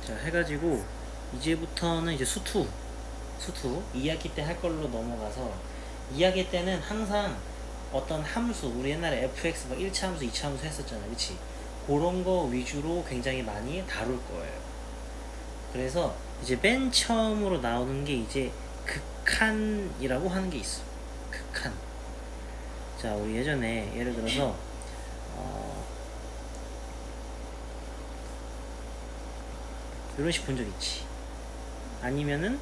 자, 해가지고 이제부터는 이제 수투 2학기 때 할 걸로 넘어가서 2학기 때는 항상 어떤 함수, 우리 옛날에 fx 막 1차 함수, 2차 함수 했었잖아, 그치? 그런 거 위주로 굉장히 많이 다룰 거예요. 그래서 이제 맨 처음으로 나오는 게 이제 극한이라고 하는 게 있어. 극한. 자, 우리 예전에 예를 들어서 이런 식 본 적 있지. 아니면은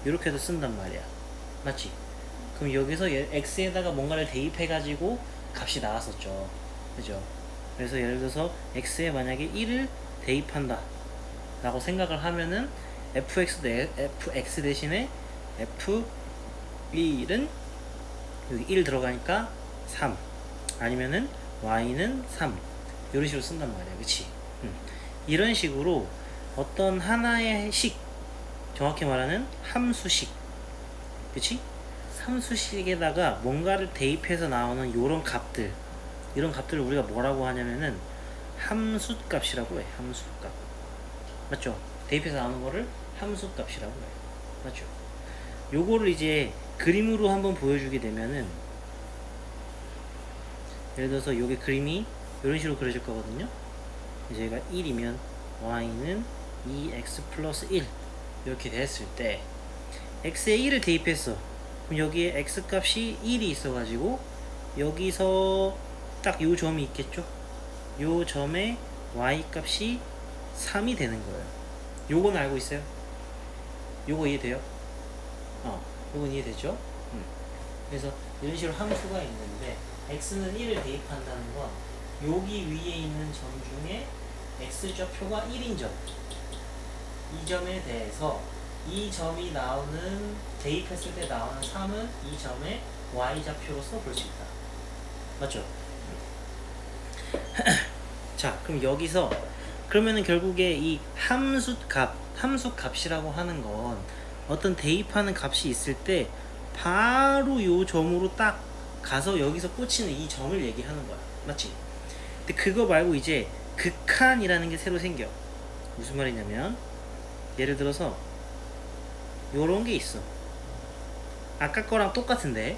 이렇게도 쓴단 말이야. 맞지? 그럼 여기서 x에다가 뭔가를 대입해가지고 값이 나왔었죠. 그죠? 그래서 예를 들어서 x에 만약에 1을 대입한다 라고 생각을 하면은 fx 대신에 f1은 여기 1 들어가니까 3, 아니면은 y는 3, 이런 식으로 쓴단 말이야. 그치? 이런 식으로 어떤 하나의 식, 정확히 말하는 함수식, 그치? 함수식에다가 뭔가를 대입해서 나오는 이런 값들을 우리가 뭐라고 하냐면은 함수값이라고 해. 함수값. 맞죠? 대입해서 나오는 거를 함수값이라고 해. 맞죠? 요거를 이제 그림으로 한번 보여주게 되면은, 예를 들어서 요게 그림이 이런 식으로 그려질 거거든요. 이제 얘가 1이면 y는 2x 플러스 1 이렇게 됐을 때 x에 1을 대입했어. 그럼 여기에 x 값이 1이 있어가지고 여기서 딱 요 점이 있겠죠? 요 점에 y 값이 3이 되는 거예요. 요건 알고 있어요? 요거 이해돼요? 요건 이해되죠? 그래서 이런 식으로 함수가 있는데 x는 1을 대입한다는 건 여기 위에 있는 점 중에 x좌표가 1인 점, 이 점에 대해서 이 점이 나오는, 대입했을 때 나오는 3은 이 점의 y좌표로서 볼 수 있다. 맞죠? 자, 그럼 여기서 그러면은 결국에 이 함수값이라고 하는 건 어떤 대입하는 값이 있을 때 바로 요 점으로 딱 가서 여기서 꽂히는 이 점을 얘기하는 거야. 맞지? 근데 그거 말고 이제 극한이라는 게 새로 생겨. 무슨 말이냐면 예를 들어서 요런 게 있어. 아까 거랑 똑같은데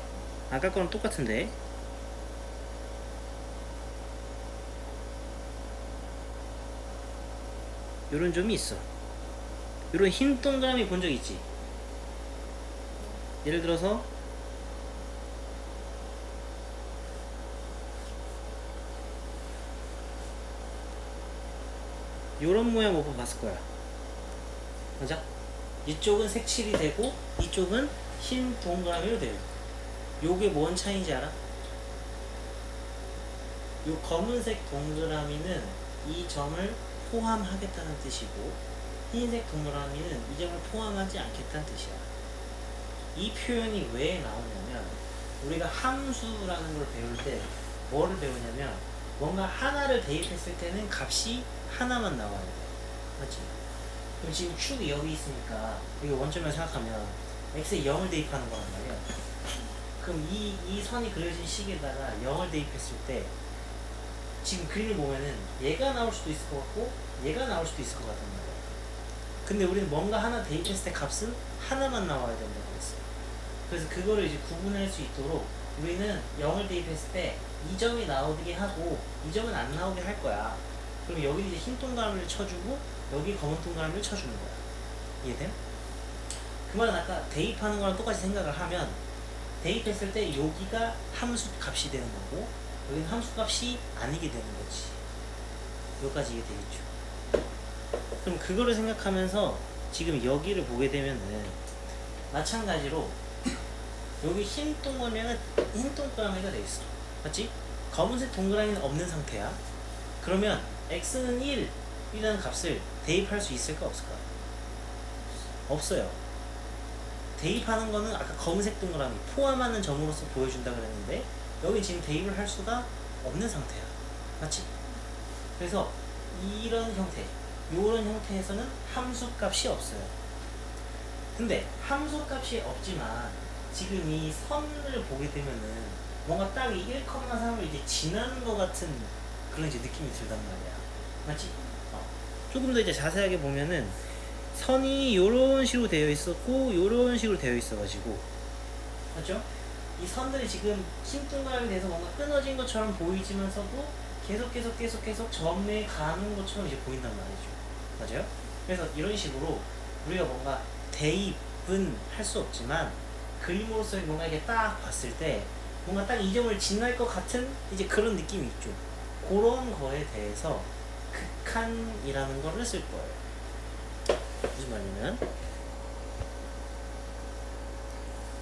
요런 점이 있어. 요런 흰 동그라미 본 적 있지? 예를 들어서 요런 모양 못 봤을 거야. 맞아? 이쪽은 색칠이 되고 이쪽은 흰 동그라미로 돼요. 요게 뭔 차이인지 알아? 요 검은색 동그라미는 이 점을 포함하겠다는 뜻이고, 흰색 동그라미는 이 점을 포함하지 않겠다는 뜻이야. 이 표현이 왜 나오냐면 우리가 함수라는 걸 배울 때 뭐를 배우냐면 뭔가 하나를 대입했을 때는 값이 하나만 나와야 돼. 맞지? 그럼 지금 축이 여기 있으니까 여기 원점을 생각하면 x에 0을 대입하는 거란 말이야. 그럼 이 선이 그려진 식에다가 0을 대입했을 때 지금 그림을 보면은 얘가 나올 수도 있을 것 같고 얘가 나올 수도 있을 것 같단 말이야. 근데 우리는 뭔가 하나 대입했을 때 값은 하나만 나와야 된다고 했어요. 그래서 그거를 이제 구분할 수 있도록 우리는 0을 대입했을 때 이 점이 나오게 하고 이 점은 안 나오게 할 거야. 그럼 여기 이제 흰 동그라미를 쳐주고 여기 검은 동그라미를 쳐주는 거야. 이해돼? 그 말은 아까 대입하는 거랑 똑같이 생각을 하면 대입했을 때 여기가 함수 값이 되는 거고 여기는 함수 값이 아니게 되는 거지. 여기까지 이해되겠죠? 그럼 그거를 생각하면서 지금 여기를 보게 되면은 마찬가지로 여기 흰 동그라미가 돼 있어. 맞지? 검은색 동그라미는 없는 상태야. 그러면 x는 1이라는 값을 대입할 수 있을까 없을까? 없어요. 대입하는 거는 아까 검은색 동그라미 포함하는 점으로서 보여준다 그랬는데 여기 지금 대입을 할 수가 없는 상태야. 맞지? 그래서 이런 형태에서는 함수값이 없어요. 근데 함수값이 없지만 지금 이 선을 보게 되면은 뭔가 딱 이 1,3을 이제 지나는 것 같은 그런 이제 느낌이 들단 말이야. 맞지? 조금 더 이제 자세하게 보면은 선이 요런 식으로 되어 있었고 요런 식으로 되어 있어가지고, 맞죠? 이 선들이 지금 심둥가락이 돼서 뭔가 끊어진 것처럼 보이지만서도 계속 점에 가는 것처럼 이제 보인단 말이죠. 맞아요? 그래서 이런 식으로 우리가 뭔가 대입은 할 수 없지만 그림으로서 뭔가 이렇게 딱 봤을 때 뭔가 딱 이 점을 지날 것 같은 이제 그런 느낌이 있죠. 그런 거에 대해서 극한이라는 거를 쓸 거예요. 무슨 말이냐면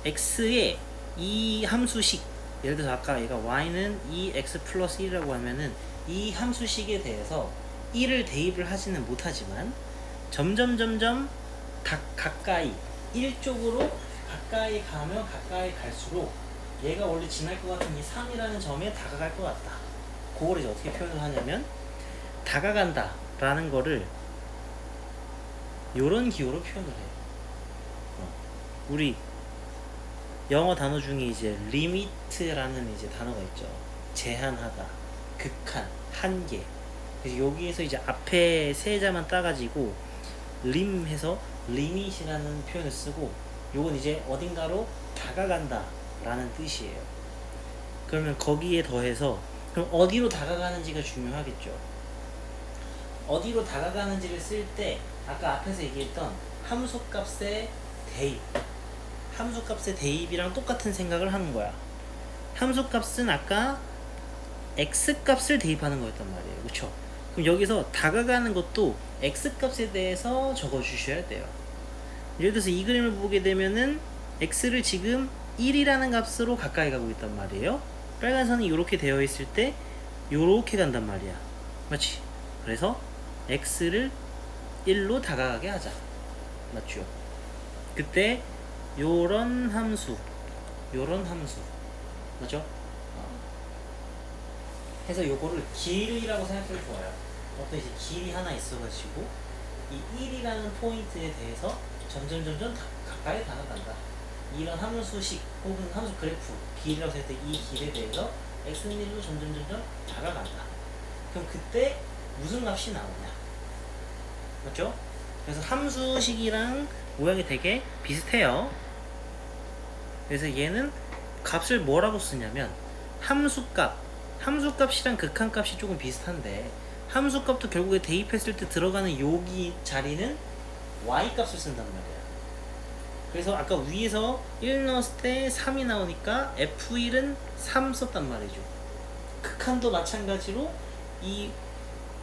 x의 이 함수식, 예를 들어서 아까 얘가 y는 2x 플러스 1이라고 하면은 이 함수식에 대해서 1을 대입을 하지는 못하지만 점점 가까이 1쪽으로 가까이 가면 가까이 갈수록 얘가 원래 지날 것 같은 이 3이라는 점에 다가갈 것 같다. 그걸 이제 어떻게 표현을 하냐면 다가간다 라는 거를 요런 기호로 표현을 해요. 우리 영어 단어 중에 이제 limit라는 이제 단어가 있죠. 제한하다, 극한, 한계. 그래서 여기에서 이제 앞에 세 자만 따가지고 lim 해서 limit이라는 표현을 쓰고, 요건 이제 어딘가로 다가간다 라는 뜻이에요. 그러면 거기에 더해서 그럼 어디로 다가가는지가 중요하겠죠. 어디로 다가가는지를 쓸 때 아까 앞에서 얘기했던 함수값의 대입, 함수값의 대입이랑 똑같은 생각을 하는 거야. 함수값은 아까 x값을 대입하는 거였단 말이에요. 그쵸? 그럼 여기서 다가가는 것도 x값에 대해서 적어주셔야 돼요. 예를 들어서 이 그림을 보게 되면은 x를 지금 1이라는 값으로 가까이 가고 있단 말이에요. 빨간 선이 이렇게 되어 있을 때 요렇게 간단 말이야. 맞지? 그래서 x를 1로 다가가게 하자. 맞죠? 그때 요런 함수 맞죠? 해서 요거를 길이라고 생각해도 좋아요. 어떤 이제 길이 하나 있어가지고 이 1이라는 포인트에 대해서 점점 가까이 다가간다. 이런 함수식 혹은 함수 그래프 길이라고 했을 때 이 길에 대해서 x는 1로 점점 다가간다. 그럼 그때 무슨 값이 나오냐? 맞죠? 그래서 함수식이랑 모양이 되게 비슷해요. 그래서 얘는 값을 뭐라고 쓰냐면 함수값이랑 극한값이 조금 비슷한데 함수값도 결국에 대입했을 때 들어가는 여기 자리는 y값을 쓴단 말이야. 그래서 아까 위에서 1 넣었을 때 3이 나오니까 f1은 3 썼단 말이죠. 극한도 마찬가지로 이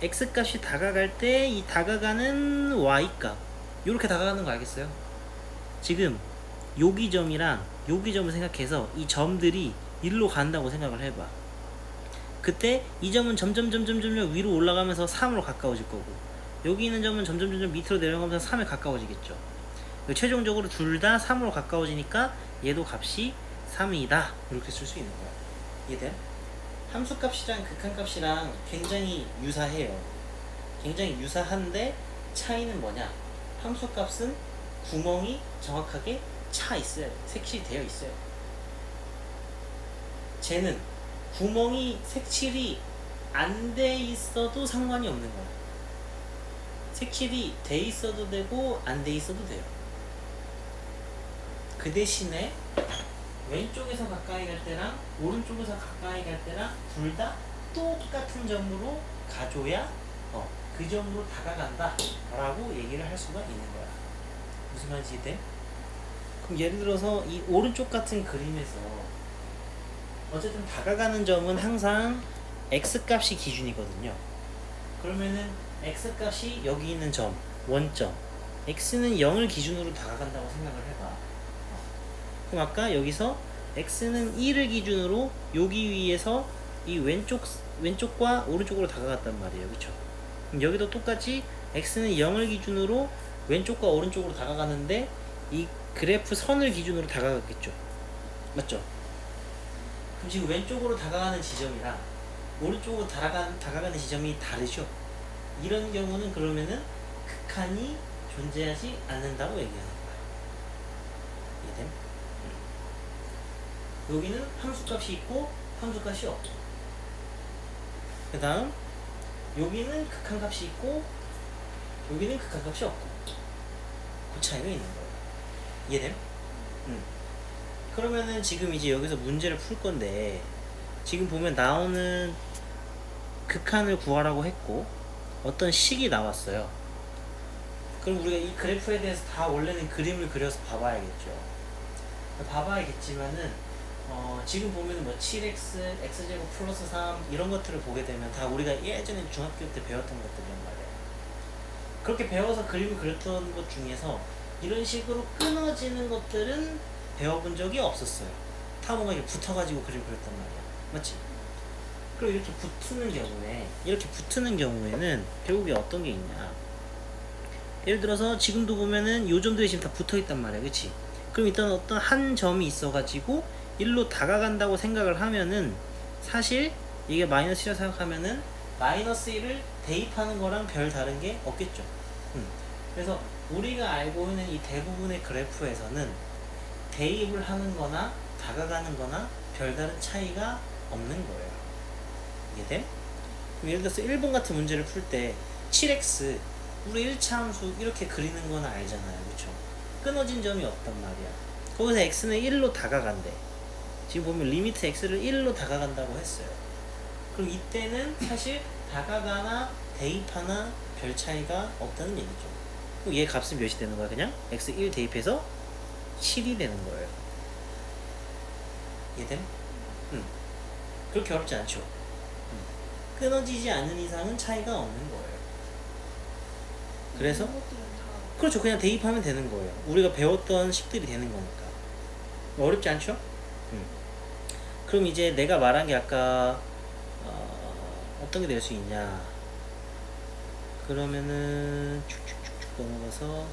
x값이 다가갈 때 이 다가가는 y값 이렇게 다가가는 거 알겠어요? 지금 여기 점이랑 여기 점을 생각해서 이 점들이 일로 간다고 생각을 해봐. 그때 이 점은 점점 위로 올라가면서 3으로 가까워질 거고 여기 있는 점은 점점 밑으로 내려가면서 3에 가까워지겠죠. 최종적으로 둘 다 3으로 가까워지니까 얘도 값이 3이다 이렇게 쓸 수 있는 거야. 이해돼? 함수값이랑 극한값이랑 굉장히 유사해요. 굉장히 유사한데 차이는 뭐냐? 함수값은 구멍이 정확하게 차 있어요. 색칠이 되어 있어요. 쟤는 구멍이 색칠이 안 돼 있어도 상관이 없는 거야. 색칠이 돼 있어도 되고 안 돼 있어도 돼요. 그 대신에 왼쪽에서 가까이 갈 때랑 오른쪽에서 가까이 갈 때랑 둘 다 똑같은 점으로 가줘야 그 점으로 다가간다 라고 얘기를 할 수가 있는 거야. 무슨 말인지 이해돼? 그럼 예를 들어서 이 오른쪽 같은 그림에서 어쨌든 다가가는 점은 항상 x값이 기준이거든요. 그러면은 x값이 여기 있는 점, 원점, x는 0을 기준으로 다가간다고 생각을 해봐. 그럼 아까 여기서 x는 1을 기준으로 여기 위에서 이 왼쪽과 오른쪽으로 다가갔단 말이에요. 그쵸? 그럼 여기도 똑같이 x는 0을 기준으로 왼쪽과 오른쪽으로 다가가는데 이 그래프 선을 기준으로 다가갔겠죠. 맞죠? 그럼 지금 왼쪽으로 다가가는 지점이랑 오른쪽으로 다가가는 지점이 다르죠? 이런 경우는 그러면은 극한이 존재하지 않는다고 얘기하는 거야. 이해됨? 여기는 함수값이 있고 함수값이 없죠. 그 다음 여기는 극한값이 있고 여기는 극한값이 없고 그 차이가 있는 거예요. 이해됨? 그러면은 지금 이제 여기서 문제를 풀 건데 지금 보면 나오는 극한을 구하라고 했고 어떤 식이 나왔어요. 그럼 우리가 이 그래프에 대해서 다 원래는 그림을 그려서 봐봐야겠죠. 봐봐야겠지만은 지금 보면은 뭐 7x, x제곱 플러스 3 이런 것들을 보게 되면 다 우리가 예전에 중학교 때 배웠던 것들이란 말이에요. 그렇게 배워서 그림을 그렸던 것 중에서 이런 식으로 끊어지는 것들은 배워본 적이 없었어요. 다 뭔가 이렇게 붙어가지고 그림을 그렸단 말이야. 맞지? 그리고 이렇게 붙는 경우에는 결국에 어떤 게 있냐. 예를 들어서 지금도 보면은 요 점들이 지금 다 붙어 있단 말이야. 그치? 그럼 일단 어떤 한 점이 있어가지고 일로 다가간다고 생각을 하면은 사실 이게 마이너스 1이라고 생각하면은 마이너스 1을 대입하는 거랑 별 다른 게 없겠죠. 그래서 우리가 알고 있는 이 대부분의 그래프에서는 대입을 하는 거나 다가가는 거나 별다른 차이가 없는 거예요. 이해돼? 그럼 예를 들어서 1번 같은 문제를 풀 때 7x 우리 1차 함수 이렇게 그리는 건 알잖아요. 그쵸? 끊어진 점이 없단 말이야. 거기서 x는 1로 다가간대. 지금 보면 리미트 x를 1로 다가간다고 했어요. 그럼 이때는 사실 다가가나 대입하나 별 차이가 없다는 얘기죠. 그럼 얘 값은 몇이 되는 거야? 그냥 x1 대입해서 7이 되는 거예요. 이해됨? 그렇게 어렵지 않죠? 끊어지지 않는 이상은 차이가 없는 거예요. 그래서 그렇죠. 그냥 대입하면 되는 거예요. 우리가 배웠던 식들이 되는 거니까. 어렵지 않죠? 그럼 이제 내가 말한 게 아까 어떤 게 될 수 있냐. 그러면은 쭉쭉쭉쭉 넘어가서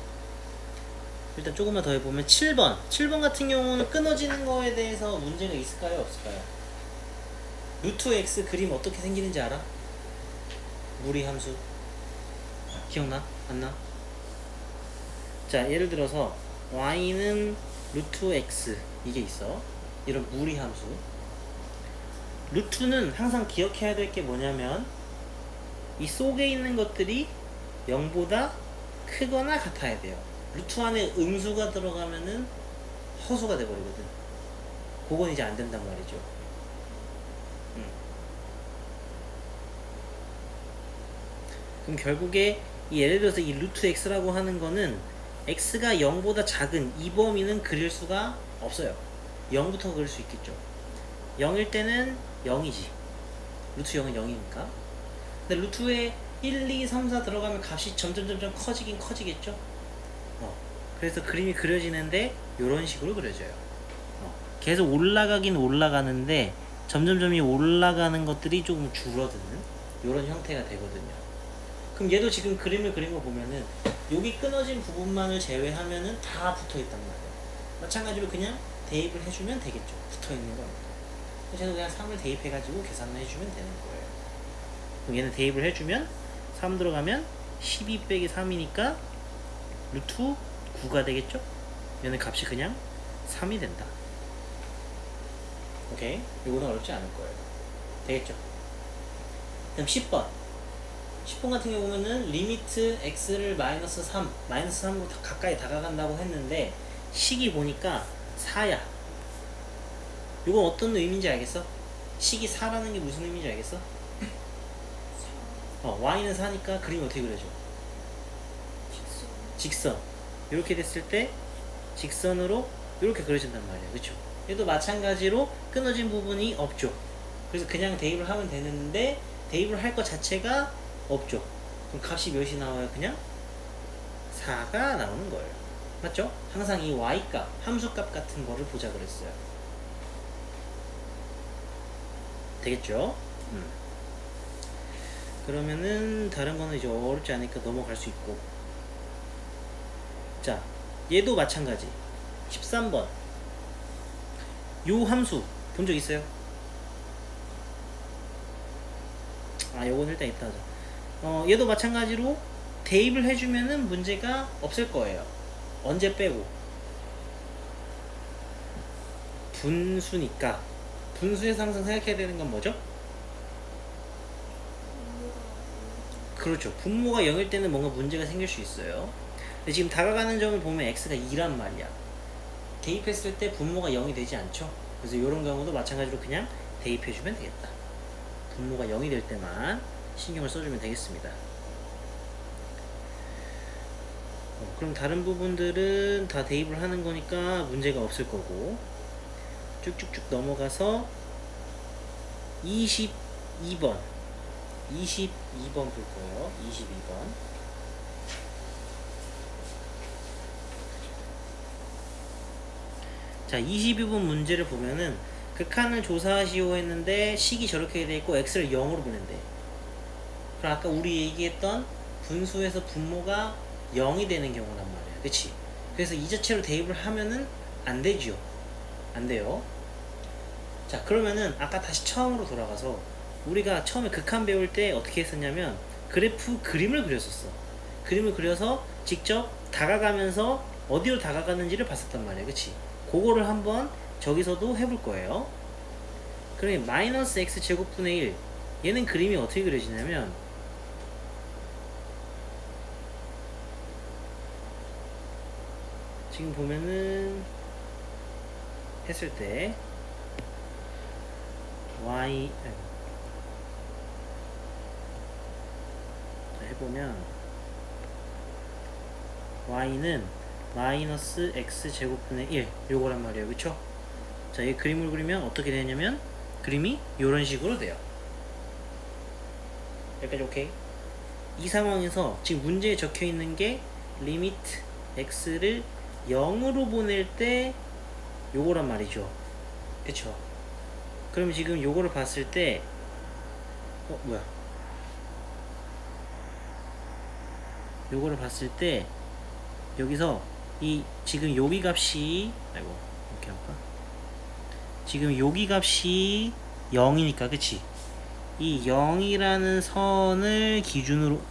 일단 조금만 더 해보면 7번 같은 경우는 끊어지는 거에 대해서 문제가 있을까요? 없을까요? 루트 x 그림 어떻게 생기는지 알아? 무리함수 기억나? 안 나? 자, 예를 들어서 y는 루트 x 이게 있어. 이런 무리함수. 루트는 항상 기억해야 될 게 뭐냐면 이 속에 있는 것들이 0보다 크거나 같아야 돼요. 루트 안에 음수가 들어가면은 허수가 돼버리거든. 그건 이제 안 된단 말이죠. 그럼 결국에 예를 들어서 이 루트 x라고 하는 거는 x가 0보다 작은 이 범위는 그릴 수가 없어요. 0부터 그릴 수 있겠죠. 0일 때는 0이지. 루트 0은 0이니까. 근데 루트에 1, 2, 3, 4 들어가면 값이 점점 커지긴 커지겠죠. 그래서 그림이 그려지는데 이런 식으로 그려져요. 계속 올라가긴 올라가는데 점점점이 올라가는 것들이 조금 줄어드는 이런 형태가 되거든요. 그럼 얘도 지금 그림을 그린 거 보면은 여기 끊어진 부분만을 제외하면은 다 붙어 있단 말이에요. 마찬가지로 그냥 대입을 해주면 되겠죠. 붙어 있는 거니까. 그래서 그냥 3을 대입해가지고 계산을 해주면 되는 거예요. 그럼 얘는 대입을 해주면 3 들어가면 12 빼기 3이니까 루트 9가 되겠죠? 얘는 값이 그냥 3이 된다. 오케이? 이거는 어렵지 않을 거예요. 되겠죠? 그럼 10번. 10번 같은 경우는 리미트 x를 마이너스 3으로 가까이 다가간다고 했는데 식이 보니까 4야. 이건 어떤 의미인지 알겠어? 식이 4라는 게 무슨 의미인지 알겠어? y는 4니까 그림 어떻게 그려져? 직선. 이렇게 됐을 때 직선으로 이렇게 그려진단 말이야. 그쵸? 얘도 마찬가지로 끊어진 부분이 없죠. 그래서 그냥 대입을 하면 되는데 대입을 할 것 자체가 없죠. 그럼 값이 몇이 나와요? 그냥 4가 나오는 거예요. 맞죠? 항상 이 y값, 함수값 같은 거를 보자 그랬어요. 되겠죠? 그러면은 다른 거는 이제 어렵지 않으니까 넘어갈 수 있고. 자, 얘도 마찬가지. 13번. 요 함수 본 적 있어요? 요건 일단 이따 하자. 얘도 마찬가지로 대입을 해주면은 문제가 없을 거예요. 언제 빼고? 분수니까. 분수에서 항상 생각해야 되는 건 뭐죠? 그렇죠. 분모가 0일 때는 뭔가 문제가 생길 수 있어요. 근데 지금 다가가는 점을 보면 x가 2란 말이야. 대입했을 때 분모가 0이 되지 않죠. 그래서 이런 경우도 마찬가지로 그냥 대입해주면 되겠다. 분모가 0이 될 때만 신경을 써주면 되겠습니다. 그럼 다른 부분들은 다 대입을 하는 거니까 문제가 없을 거고, 쭉쭉쭉 넘어가서 22번 볼 거예요. 22번. 자, 22번 문제를 보면은 극한을 조사하시오 했는데 식이 저렇게 돼 있고 x를 0으로 보낸대. 그럼 아까 우리 얘기했던 분수에서 분모가 0이 되는 경우란 말이야. 그치? 그래서 이 자체로 대입을 하면은 안 되죠. 안 돼요. 자, 그러면은 아까 다시 처음으로 돌아가서 우리가 처음에 극한 배울 때 어떻게 했었냐면 그래프 그림을 그렸었어. 그림을 그려서 직접 다가가면서 어디로 다가가는지를 봤었단 말이야. 그치? 그거를 한번 저기서도 해볼 거예요. 그러면 마이너스 x 제곱분의 1, 얘는 그림이 어떻게 그려지냐면 지금 보면은 했을 때 y 해보면 y는 마이너스 x 제곱분의 1 요거란 말이에요. 그쵸? 자, 이 그림을 그리면 어떻게 되냐면 그림이 요런 식으로 돼요. 여기까지 오케이? 이 상황에서 지금 문제에 적혀 있는 게 리미트 x를 0으로 보낼 때 요거란 말이죠. 그쵸? 그럼 지금 요거를 봤을 때 뭐야? 요거를 봤을 때 여기서 이 지금 여기 값이 아이고 이렇게 할까? 지금 여기 값이 0이니까 그치? 이 0이라는 선을 기준으로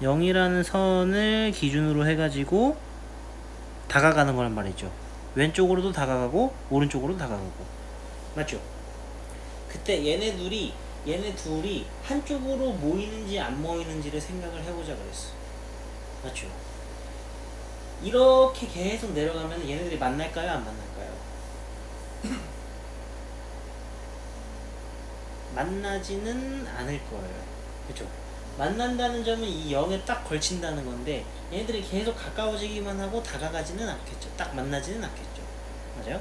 0이라는 선을 기준으로 해가지고 다가가는 거란 말이죠. 왼쪽으로도 다가가고 오른쪽으로도 다가가고 맞죠? 그때 얘네 둘이 한쪽으로 모이는지 안 모이는지를 생각을 해보자 그랬어. 맞죠? 이렇게 계속 내려가면 얘네들이 만날까요? 안 만날까요? 만나지는 않을 거예요. 그죠? 만난다는 점은 이 0에 딱 걸친다는 건데 얘네들이 계속 가까워지기만 하고 다가가지는 않겠죠. 딱 만나지는 않겠죠. 맞아요?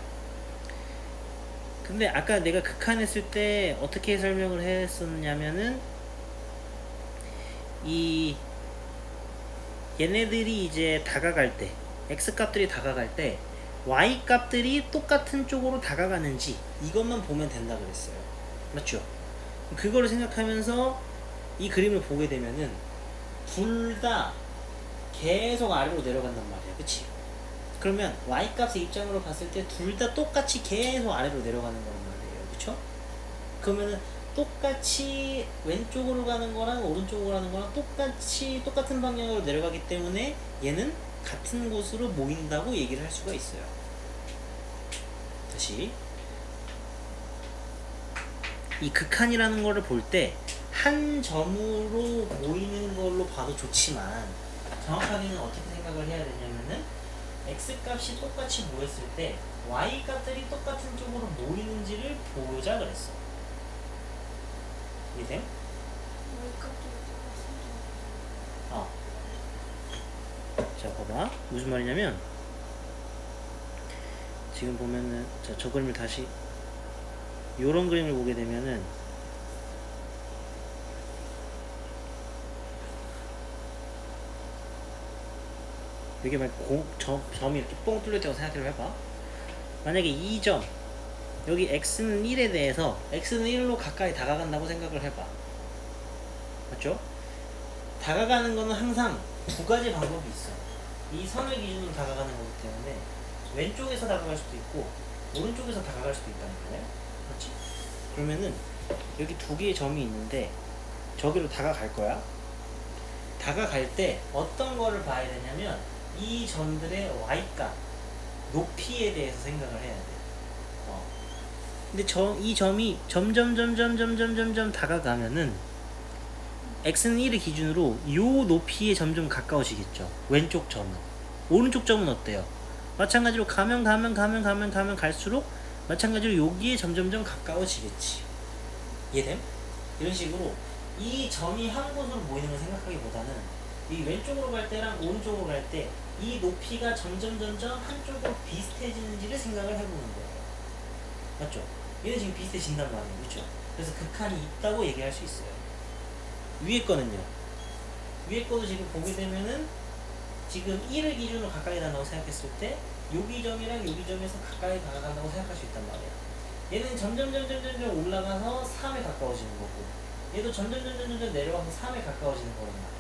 근데 아까 내가 극한했을 때 어떻게 설명을 했었냐면은 이 얘네들이 이제 다가갈 때 x 값들이 다가갈 때 y 값들이 똑같은 쪽으로 다가가는지 이것만 보면 된다 그랬어요. 맞죠? 그거를 생각하면서 이 그림을 보게 되면은 둘 다 계속 아래로 내려간단 말이야. 그치? 그러면 y 값의 입장으로 봤을 때 둘 다 똑같이 계속 아래로 내려가는 거란 말이에요. 그쵸? 그러면은 똑같이 왼쪽으로 가는 거랑 오른쪽으로 가는 거랑 똑같은 방향으로 내려가기 때문에 얘는 같은 곳으로 모인다고 얘기를 할 수가 있어요. 다시 이 극한이라는 거를 볼 때 한 점으로 모이는 걸로 봐도 좋지만 정확하게는 어떻게 생각을 해야 되냐면은 x 값이 똑같이 모였을 때 y 값들이 똑같은 쪽으로 모이는지를 보자 그랬어. 이해돼요? 자, 봐봐. 무슨 말이냐면 지금 보면은 자, 저 그림을 다시 요런 그림을 보게 되면은 여기 막 점이 이렇게 뻥 뚫렸다고 생각을 해봐. 만약에 이 점 여기 x는 1에 대해서 x는 1로 가까이 다가간다고 생각을 해봐. 맞죠? 다가가는 거는 항상 두 가지 방법이 있어. 이 선을 기준으로 다가가는 거기 때문에 왼쪽에서 다가갈 수도 있고 오른쪽에서 다가갈 수도 있다는 거예요. 그렇지? 그러면은 여기 두 개의 점이 있는데 저기로 다가갈 거야. 다가갈 때 어떤 거를 봐야 되냐면 이 점들의 y값 높이에 대해서 생각을 해야 돼. 근데 이 점이 점점 다가가면은 x는 1을 기준으로 요 높이에 점점 가까워지겠죠. 왼쪽 점은. 오른쪽 점은 어때요? 마찬가지로 가면 갈수록 마찬가지로 여기에 점점점 가까워지겠지. 이해됨? 이런 식으로 이 점이 한 곳으로 모이는 걸 생각하기보다는 이 왼쪽으로 갈 때랑 오른쪽으로 갈 때 이 높이가 점점 한쪽으로 비슷해지는지를 생각을 해보는 거예요. 맞죠? 얘는 지금 비슷해진단 말이에요. 그렇죠? 그래서 극한이 있다고 얘기할 수 있어요. 위에 거는요. 위에 거도 지금 보게 되면은 지금 1을 기준으로 가까이 간다고 생각했을 때 여기 점이랑 여기 점에서 가까이 다가간다고 생각할 수 있단 말이야. 얘는 점점 올라가서 3에 가까워지는 거고 얘도 점점 내려가서 3에 가까워지는 거란 말이야.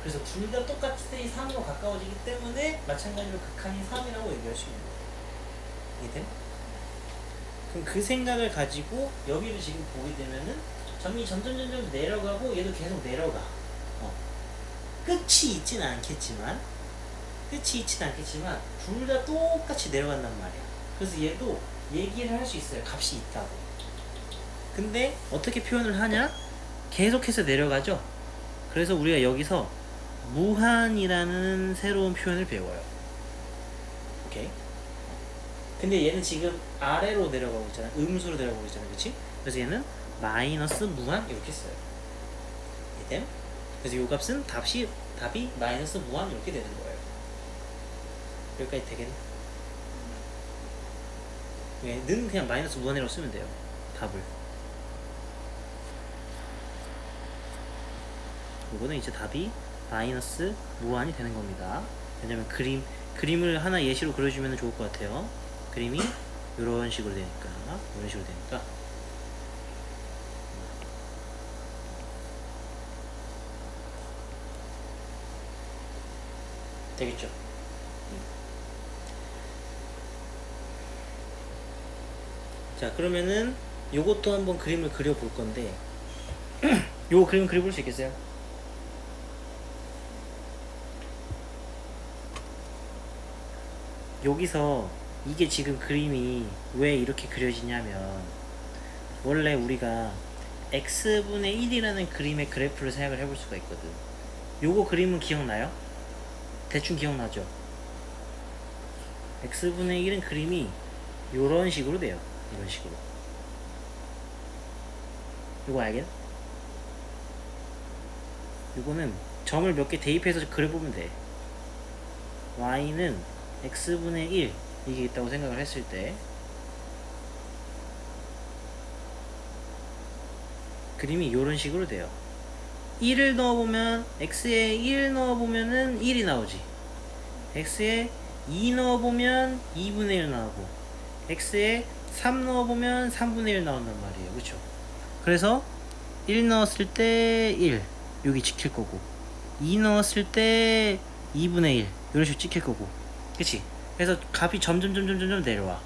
그래서 둘 다 똑같이 3으로 가까워지기 때문에 마찬가지로 극한이 3이라고 얘기할 수 있는 거야. 이해돼? 그럼 그 생각을 가지고 여기를 지금 보게 되면은 점이 점점 내려가고 얘도 계속 내려가. 끝이 있지는 않겠지만 둘 다 똑같이 내려간단 말이야. 그래서 얘도 얘기를 할 수 있어요. 값이 있다고. 근데 어떻게 표현을 하냐? 계속해서 내려가죠. 그래서 우리가 여기서 무한이라는 새로운 표현을 배워요. 오케이? 근데 얘는 지금 아래로 내려가고 있잖아. 음수로 내려가고 있잖아. 그치? 그래서 얘는 마이너스 무한 이렇게 써요. 이해됨? 그래서 이 값은 답이 마이너스 무한 이렇게 되는 거예요. 여기까지 되겠네? 는 그냥 마이너스 무한이라고 쓰면 돼요. 답을. 이거는 이제 답이 마이너스 무한이 되는 겁니다. 왜냐면 그림을 하나 예시로 그려주면 좋을 것 같아요. 그림이 이런 식으로 되니까. 되겠죠? 자, 그러면은 요것도 한번 그림을 그려볼 건데 요 그림 그려볼 수 있겠어요? 여기서 이게 지금 그림이 왜 이렇게 그려지냐면 원래 우리가 x분의 1이라는 그림의 그래프를 생각을 해볼 수가 있거든. 요거 그림은 기억나요? 대충 기억나죠? x분의 1은 그림이 요런 식으로 돼요. 이런 식으로. 요거 알겠? 요거는 점을 몇 개 대입해서 그려보면 돼. y는 x분의 1 이게 있다고 생각을 했을 때 그림이 이런 식으로 돼요. 1을 넣어보면 x에 1 넣어보면은 1이 나오지. x에 2 넣어보면 2분의 1 나오고 x에 3 넣어보면 3분의 1 나온단 말이에요. 그쵸? 그래서 1 넣었을 때 1 여기 찍힐 거고 2 넣었을 때 2분의 1 이런 식으로 찍힐 거고 그치? 그래서 값이 점점 내려와.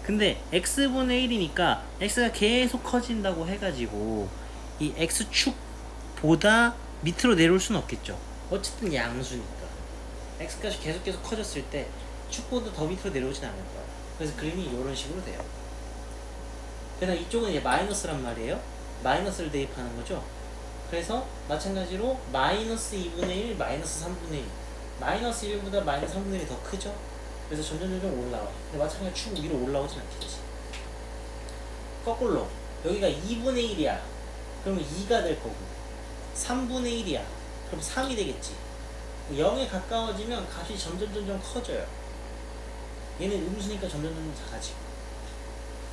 근데 x분의 1이니까 x가 계속 커진다고 해가지고 이 x축보다 밑으로 내려올 수는 없겠죠. 어쨌든 양수니까 x값이 계속 커졌을 때 축보다 더 밑으로 내려오진 않을 거야. 그래서 그림이 이런 식으로 돼요. 그러나 이쪽은 이제 마이너스란 말이에요. 마이너스를 대입하는 거죠. 그래서 마찬가지로 마이너스 2분의 1, 마이너스 3분의 1 마이너스 1보다 마이너스 3분의 1이 더 크죠. 그래서 점점 올라와. 근데 마찬가지로 축 위로 올라오진 않겠지. 거꾸로 여기가 2분의 1이야. 그러면 2가 될 거고 3분의 1이야. 그럼 3이 되겠지. 0에 가까워지면 값이 점점 커져요. 얘는 음수니까 점점 작아지고.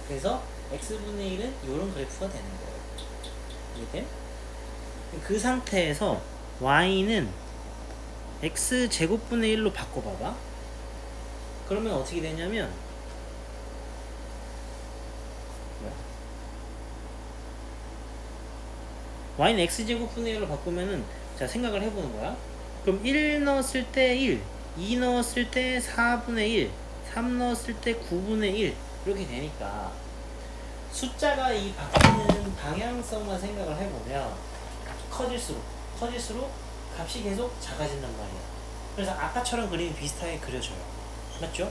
그래서 x분의 1은 이런 그래프가 되는 거예요. 이해돼? 그 상태에서 y는 x제곱분의 1로 바꿔봐봐. 그러면 어떻게 되냐면 y는 x제곱분의 1로 바꾸면은 자 생각을 해보는 거야. 그럼 1 넣었을 때 1, 2 넣었을 때 4분의 1, 3 넣었을 때 9분의 1 이렇게 되니까 숫자가 이 바뀌는 방향성만 생각을 해보면 커질수록 값이 계속 작아진단 말이야. 그래서 아까처럼 그림이 비슷하게 그려져요. 맞죠?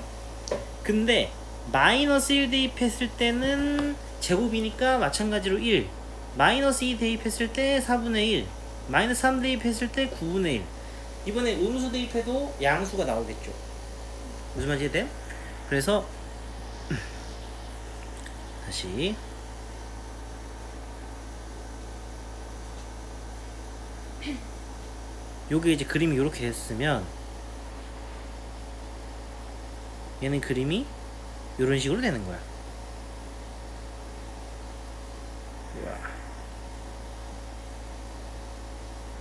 근데 마이너스 1 대입했을 때는 제곱이니까 마찬가지로 1 마이너스 2 대입했을 때 4분의 1, 마이너스 3 대입했을 때 9분의 1. 이번에 음수 대입해도 양수가 나오겠죠. 무슨 말인지 이해돼요? 그래서 다시 요게 이제 그림이 이렇게 됐으면 얘는 그림이 이런 식으로 되는 거야.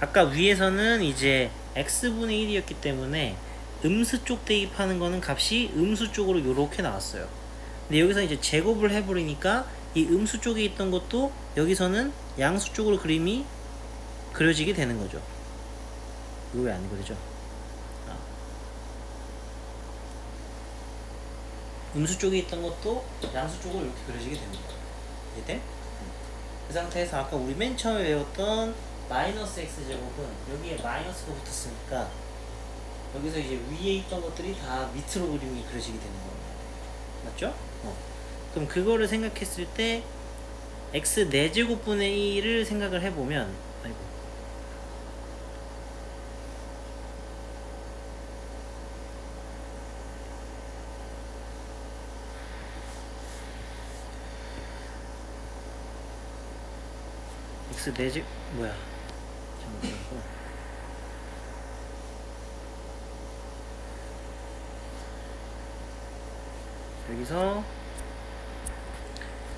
아까 위에서는 이제 x분의 1이었기 때문에 음수 쪽 대입하는 거는 값이 음수 쪽으로 이렇게 나왔어요. 근데 여기서 이제 제곱을 해버리니까 이 음수 쪽에 있던 것도 여기서는 양수 쪽으로 그림이 그려지게 되는 거죠. 이거 왜 안 그려져? 음수 쪽에 있던 것도 양수 쪽으로 이렇게 그려지게 됩니다. 이해돼? 그 상태에서 아까 우리 맨 처음에 외웠던 마이너스 x제곱은 여기에 마이너스가 붙었으니까 여기서 이제 위에 있던 것들이 다 밑으로 그림이 그려지게 되는 겁니다. 맞죠? 그럼 그거를 생각했을 때 x 4제곱분의 1을 생각을 해보면 아이고 x 4제 뭐야 잠깐만 여기서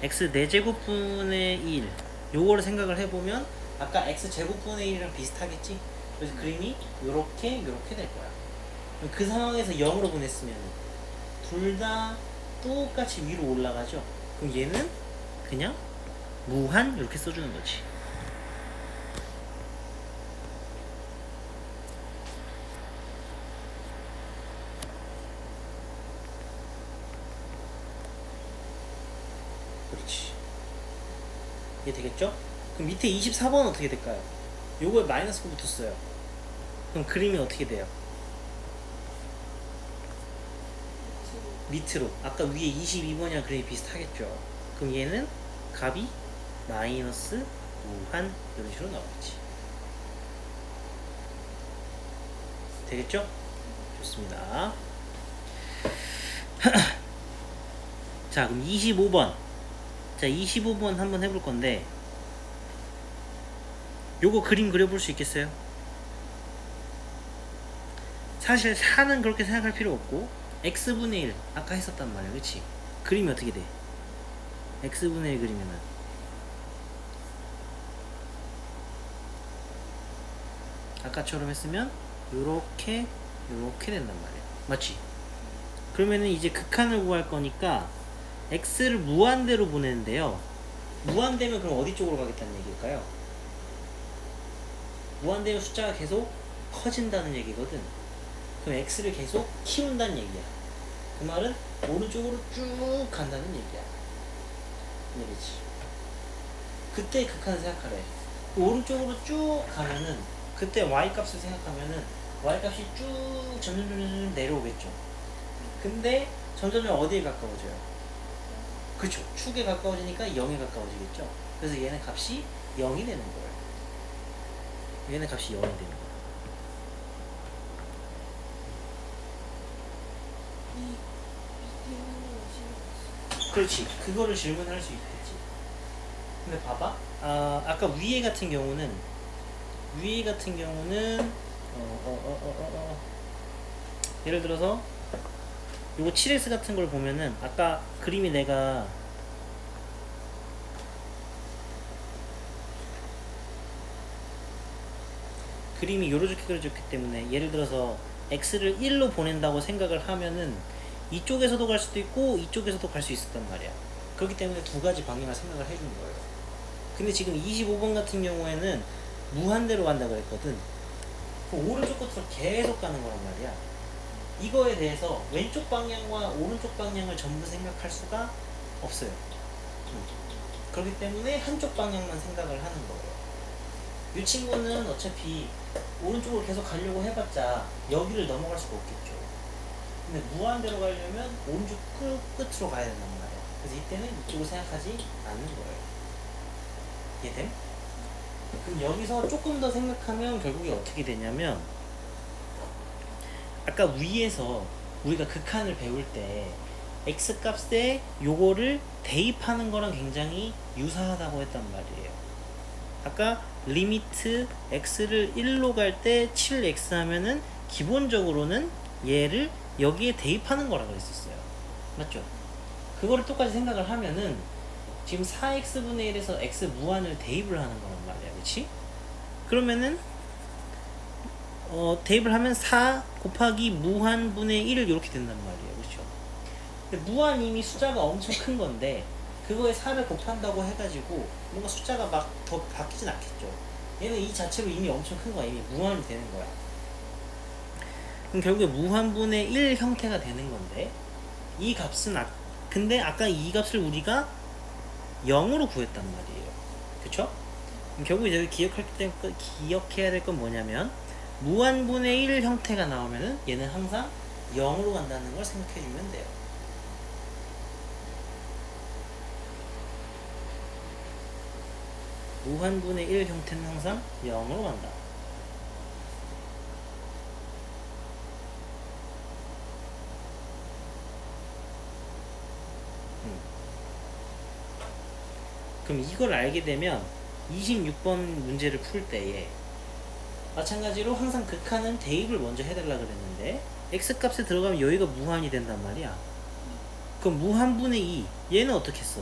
x 4제곱분의 1 요거를 생각을 해보면 아까 x 제곱분의 1이랑 비슷하겠지? 그래서 그림이 요렇게 될 거야. 그 상황에서 0으로 보냈으면 둘 다 똑같이 위로 올라가죠? 그럼 얘는 그냥 무한 이렇게 써주는 거지. 그렇지. 이게 되겠죠? 그럼 밑에 24번은 어떻게 될까요? 요거에 마이너스가 붙었어요. 그럼 그림이 어떻게 돼요? 밑으로. 아까 위에 22번이랑 그림이 비슷하겠죠? 그럼 얘는 값이 마이너스 무한 이런 식으로 나오겠지. 되겠죠? 좋습니다. 자, 그럼 25번. 자, 25번 한번 해볼 건데 요거 그림 그려볼 수 있겠어요? 사실 4는 그렇게 생각할 필요 없고 x분의 1 아까 했었단 말이야, 그치? 그림이 어떻게 돼? x분의 1 그리면은 아까처럼 했으면 요렇게 된단 말이야, 맞지? 그러면은 이제 극한을 구할 거니까 x를 무한대로 보내는데요, 무한대면 그럼 어디 쪽으로 가겠다는 얘기일까요? 무한대면 숫자가 계속 커진다는 얘기거든. 그럼 x를 계속 키운다는 얘기야. 그 말은 오른쪽으로 쭉 간다는 얘기야. 얘기지. 그때 극한을 생각하래. 오른쪽으로 쭉 가면은 그때 y값을 생각하면은 y값이 쭉 점점 내려오겠죠. 근데 점점 어디에 가까워져요? 그쵸. 축에 가까워지니까 0에 가까워지겠죠. 그래서 얘는 값이 0이 되는 거예요. 얘는 값이 0이 되는 거예요. 그렇지. 그거를 질문할 수 있겠지. 근데 봐봐. 아까 위에 같은 경우는 예를 들어서 요거 7x 같은 걸 보면은 아까 그림이 내가 그림이 요렇게 그려졌기 때문에 예를 들어서 x를 1로 보낸다고 생각을 하면은 이쪽에서도 갈 수도 있고 이쪽에서도 갈 수 있었단 말이야. 그렇기 때문에 두 가지 방향을 생각을 해준 거예요. 근데 지금 25번 같은 경우에는 무한대로 간다 그랬거든. 그럼 오른쪽 끝으로 계속 가는 거란 말이야. 이거에 대해서 왼쪽 방향과 오른쪽 방향을 전부 생각할 수가 없어요. 그렇기 때문에 한쪽 방향만 생각을 하는 거예요. 이 친구는 어차피 오른쪽으로 계속 가려고 해봤자 여기를 넘어갈 수가 없겠죠. 근데 무한대로 가려면 오른쪽 끝으로 가야 된단 말이야. 그래서 이때는 이쪽을 생각하지 않는 거예요. 이해됨? 그럼 여기서 조금 더 생각하면 결국에 어떻게 되냐면 아까 위에서 우리가 극한을 배울 때 x 값에 요거를 대입하는 거랑 굉장히 유사하다고 했단 말이에요. 아까 리미트 x를 1로 갈 때 7x 하면은 기본적으로는 얘를 여기에 대입하는 거라고 그랬었어요. 맞죠? 그거를 똑같이 생각을 하면은 지금 4x분의 1에서 x 무한을 대입을 하는 거란 말이야. 그치? 그러면은 대입을 하면 4 곱하기 무한분의 1 이렇게 된단 말이에요. 그렇죠? 근데 무한 이미 숫자가 엄청 큰 건데 그거에 4를 곱한다고 해가지고 뭔가 숫자가 막 더 바뀌진 않겠죠. 얘는 이 자체로 이미 엄청 큰 거야. 이미 무한이 되는 거야. 그럼 결국에 무한분의 1 형태가 되는 건데 이 값은 근데 아까 이 값을 우리가 0으로 구했단 말이에요. 그쵸? 그럼 결국 이제 기억해야 될 건 뭐냐면 무한분의 1 형태가 나오면은 얘는 항상 0으로 간다는 걸 생각해 주면 돼요. 무한분의 1 형태는 항상 0으로 간다. 그럼 이걸 알게 되면 26번 문제를 풀 때에 마찬가지로 항상 극한은 대입을 먼저 해달라 그랬는데 x값에 들어가면 여기가 무한이 된단 말이야. 그럼 무한분의 2 얘는 어떻게 써?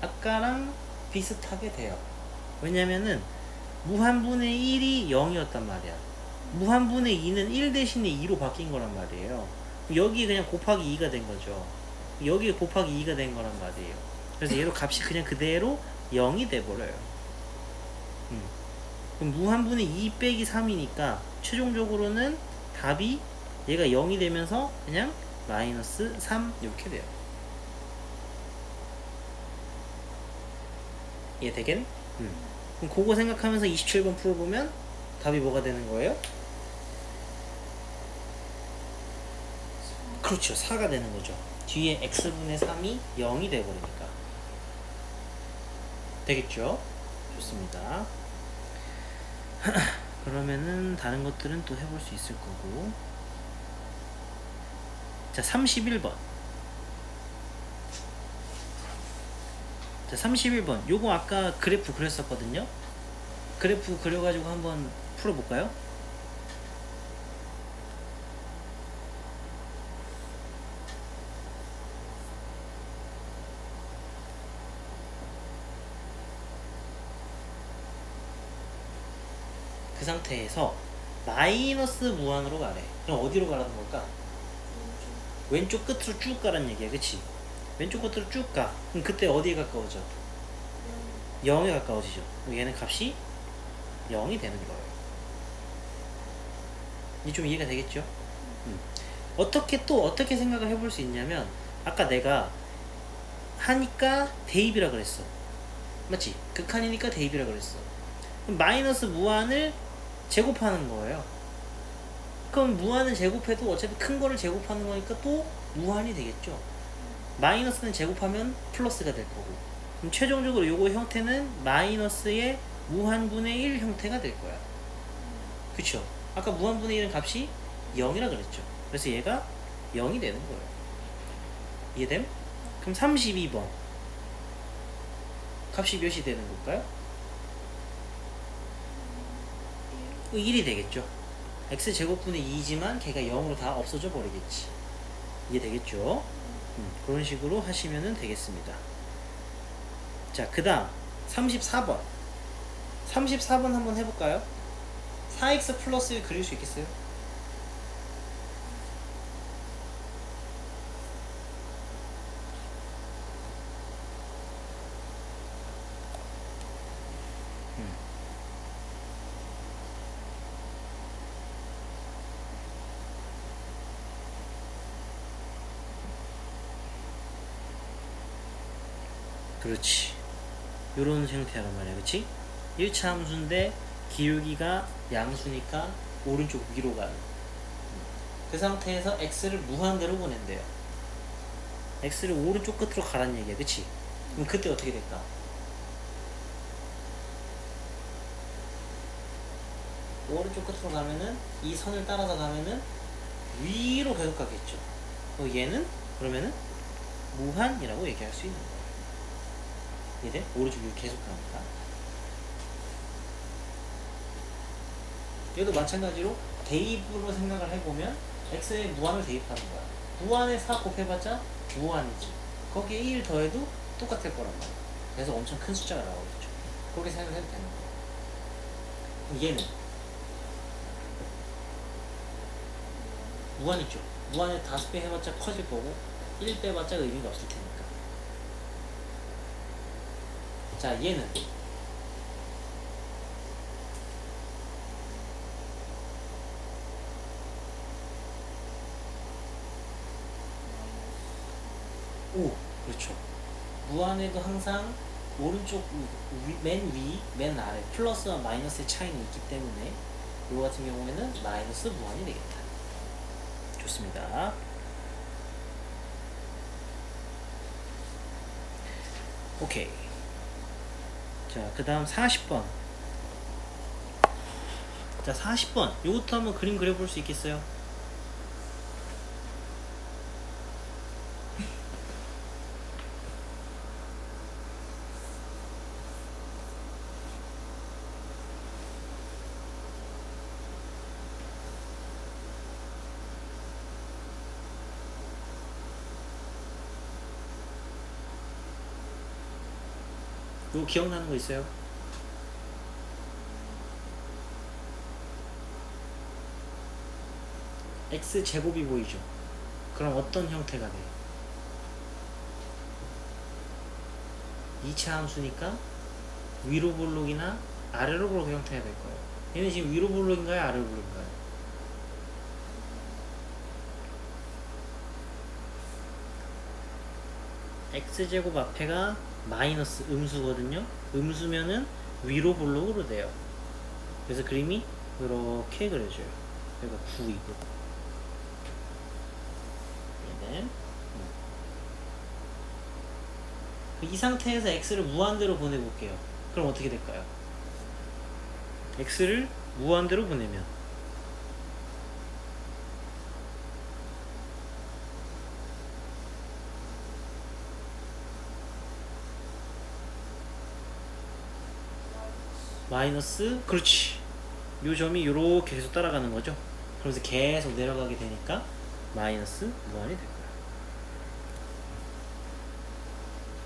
아까랑 비슷하게 돼요. 왜냐면은 무한분의 1이 0이었단 말이야. 무한분의 2는 1 대신에 2로 바뀐 거란 말이에요. 여기 그냥 곱하기 2가 된 거죠. 여기에 곱하기 2가 된 거란 말이에요. 그래서 얘로 값이 그냥 그대로 0이 돼버려요. 그럼 무한분의 2 빼기 3이니까 최종적으로는 답이 얘가 0이 되면서 그냥 마이너스 3 이렇게 돼요. 이해되겠? 그럼 그거 생각하면서 27번 풀어보면 답이 뭐가 되는 거예요? 그렇죠. 4가 되는 거죠. 뒤에 x분의 3이 0이 돼버리니까. 되겠죠? 좋습니다. 그러면은 다른 것들은 또 해볼 수 있을 거고. 자, 31번. 자, 31번. 요거 아까 그래프 그렸었거든요. 그래프 그려가지고 한번 풀어볼까요? 그 상태에서 마이너스 무한으로 가래. 그럼 어디로 가라는 걸까? 왼쪽 끝으로 쭉 가라는 얘기야. 그치? 왼쪽 끝으로 쭉 가. 그럼 그때 어디에 가까워져? 0에 가까워지죠. 그럼 얘는 값이 0이 되는 거예요. 이제 좀 이해가 되겠죠? 어떻게 생각을 해볼 수 있냐면 아까 내가 하니까 대입이라 그랬어. 맞지? 극한이니까 대입이라 그랬어. 그럼 마이너스 무한을 제곱하는 거예요. 그럼 무한을 제곱해도 어차피 큰 거를 제곱하는 거니까 또 무한이 되겠죠. 마이너스는 제곱하면 플러스가 될 거고. 그럼 최종적으로 요거 형태는 마이너스의 무한분의 1 형태가 될 거야. 그쵸? 아까 무한분의 1은 값이 0이라 그랬죠. 그래서 얘가 0이 되는 거예요. 이해됨? 그럼 32번 값이 몇이 되는 걸까요? 1이 되겠죠. x제곱분의 2지만 걔가 0으로 다 없어져 버리겠지. 이해되겠죠? 그런 식으로 하시면 되겠습니다. 자, 그 다음 34번 34번 한번 해볼까요? 4x 플러스 그릴 수 있겠어요? 그렇지. 요런 형태란 말이야. 그치? 1차 함수인데 기울기가 양수니까 오른쪽 위로 가는. 그 상태에서 x를 무한대로 보낸대요. x를 오른쪽 끝으로 가라는 얘기야, 그치? 그럼 그때 어떻게 될까? 오른쪽 끝으로 가면은 이 선을 따라서 가면은 위로 계속 가겠죠. 얘는 그러면은 무한이라고 얘기할 수 있는 거예요. 이제 오른쪽 위로 계속 갑니다. 얘도 마찬가지로 대입으로 생각을 해보면 x에 무한을 대입하는 거야. 무한에 4 곱해봤자 무한이지. 거기에 1 더해도 똑같을 거란 말이야. 그래서 엄청 큰 숫자가 나오겠죠. 그렇게 생각해도 되는 거야. 얘는 무한이죠. 무한에 5배 해봤자 커질 거고 1 빼봤자 의미가 없을 테니까. 자, 얘는 오, 그렇죠. 무한에도 항상 오른쪽 맨 위, 맨 아래 플러스와 마이너스의 차이는 있기 때문에 이거 같은 경우에는 마이너스 무한이 되겠다. 좋습니다. 오케이. 자, 그 다음 40번. 자, 40번. 이것도 한번 그림 그려볼 수 있겠어요? 이거 기억나는 거 있어요? x제곱이 보이죠? 그럼 어떤 형태가 돼? 2차 함수니까 위로 볼록이나 아래로 볼록 형태가 될 거예요. 얘는 지금 위로 볼록인가요? 아래로 볼록인가요? x제곱 앞에가 마이너스 음수거든요. 음수면은 위로 볼록으로 돼요. 그래서 그림이 이렇게 그려져요. 여기가 9이고 얘는 이 상태에서 x를 무한대로 보내볼게요. 그럼 어떻게 될까요? x를 무한대로 보내면 마이너스, 그렇지, 요 점이 요렇게 계속 따라가는 거죠. 그러면서 계속 내려가게 되니까 마이너스 무한이 될 거야.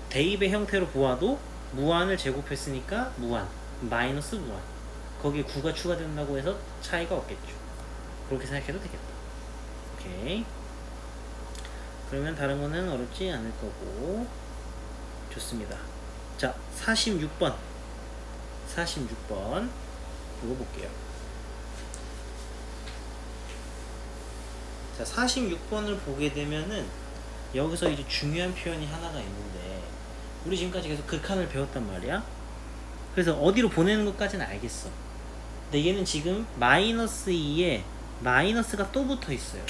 대입의 형태로 보아도 무한을 제곱했으니까 무한, 마이너스 무한, 거기에 9가 추가된다고 해서 차이가 없겠죠. 그렇게 생각해도 되겠다. 오케이. 그러면 다른 거는 어렵지 않을 거고. 좋습니다. 자, 46번 이거 볼게요. 자, 46번을 보게 되면은 여기서 이제 중요한 표현이 하나가 있는데, 우리 지금까지 계속 극한을 배웠단 말이야. 그래서 어디로 보내는 것까지는 알겠어. 근데 얘는 지금 마이너스 2에 마이너스가 또 붙어 있어요.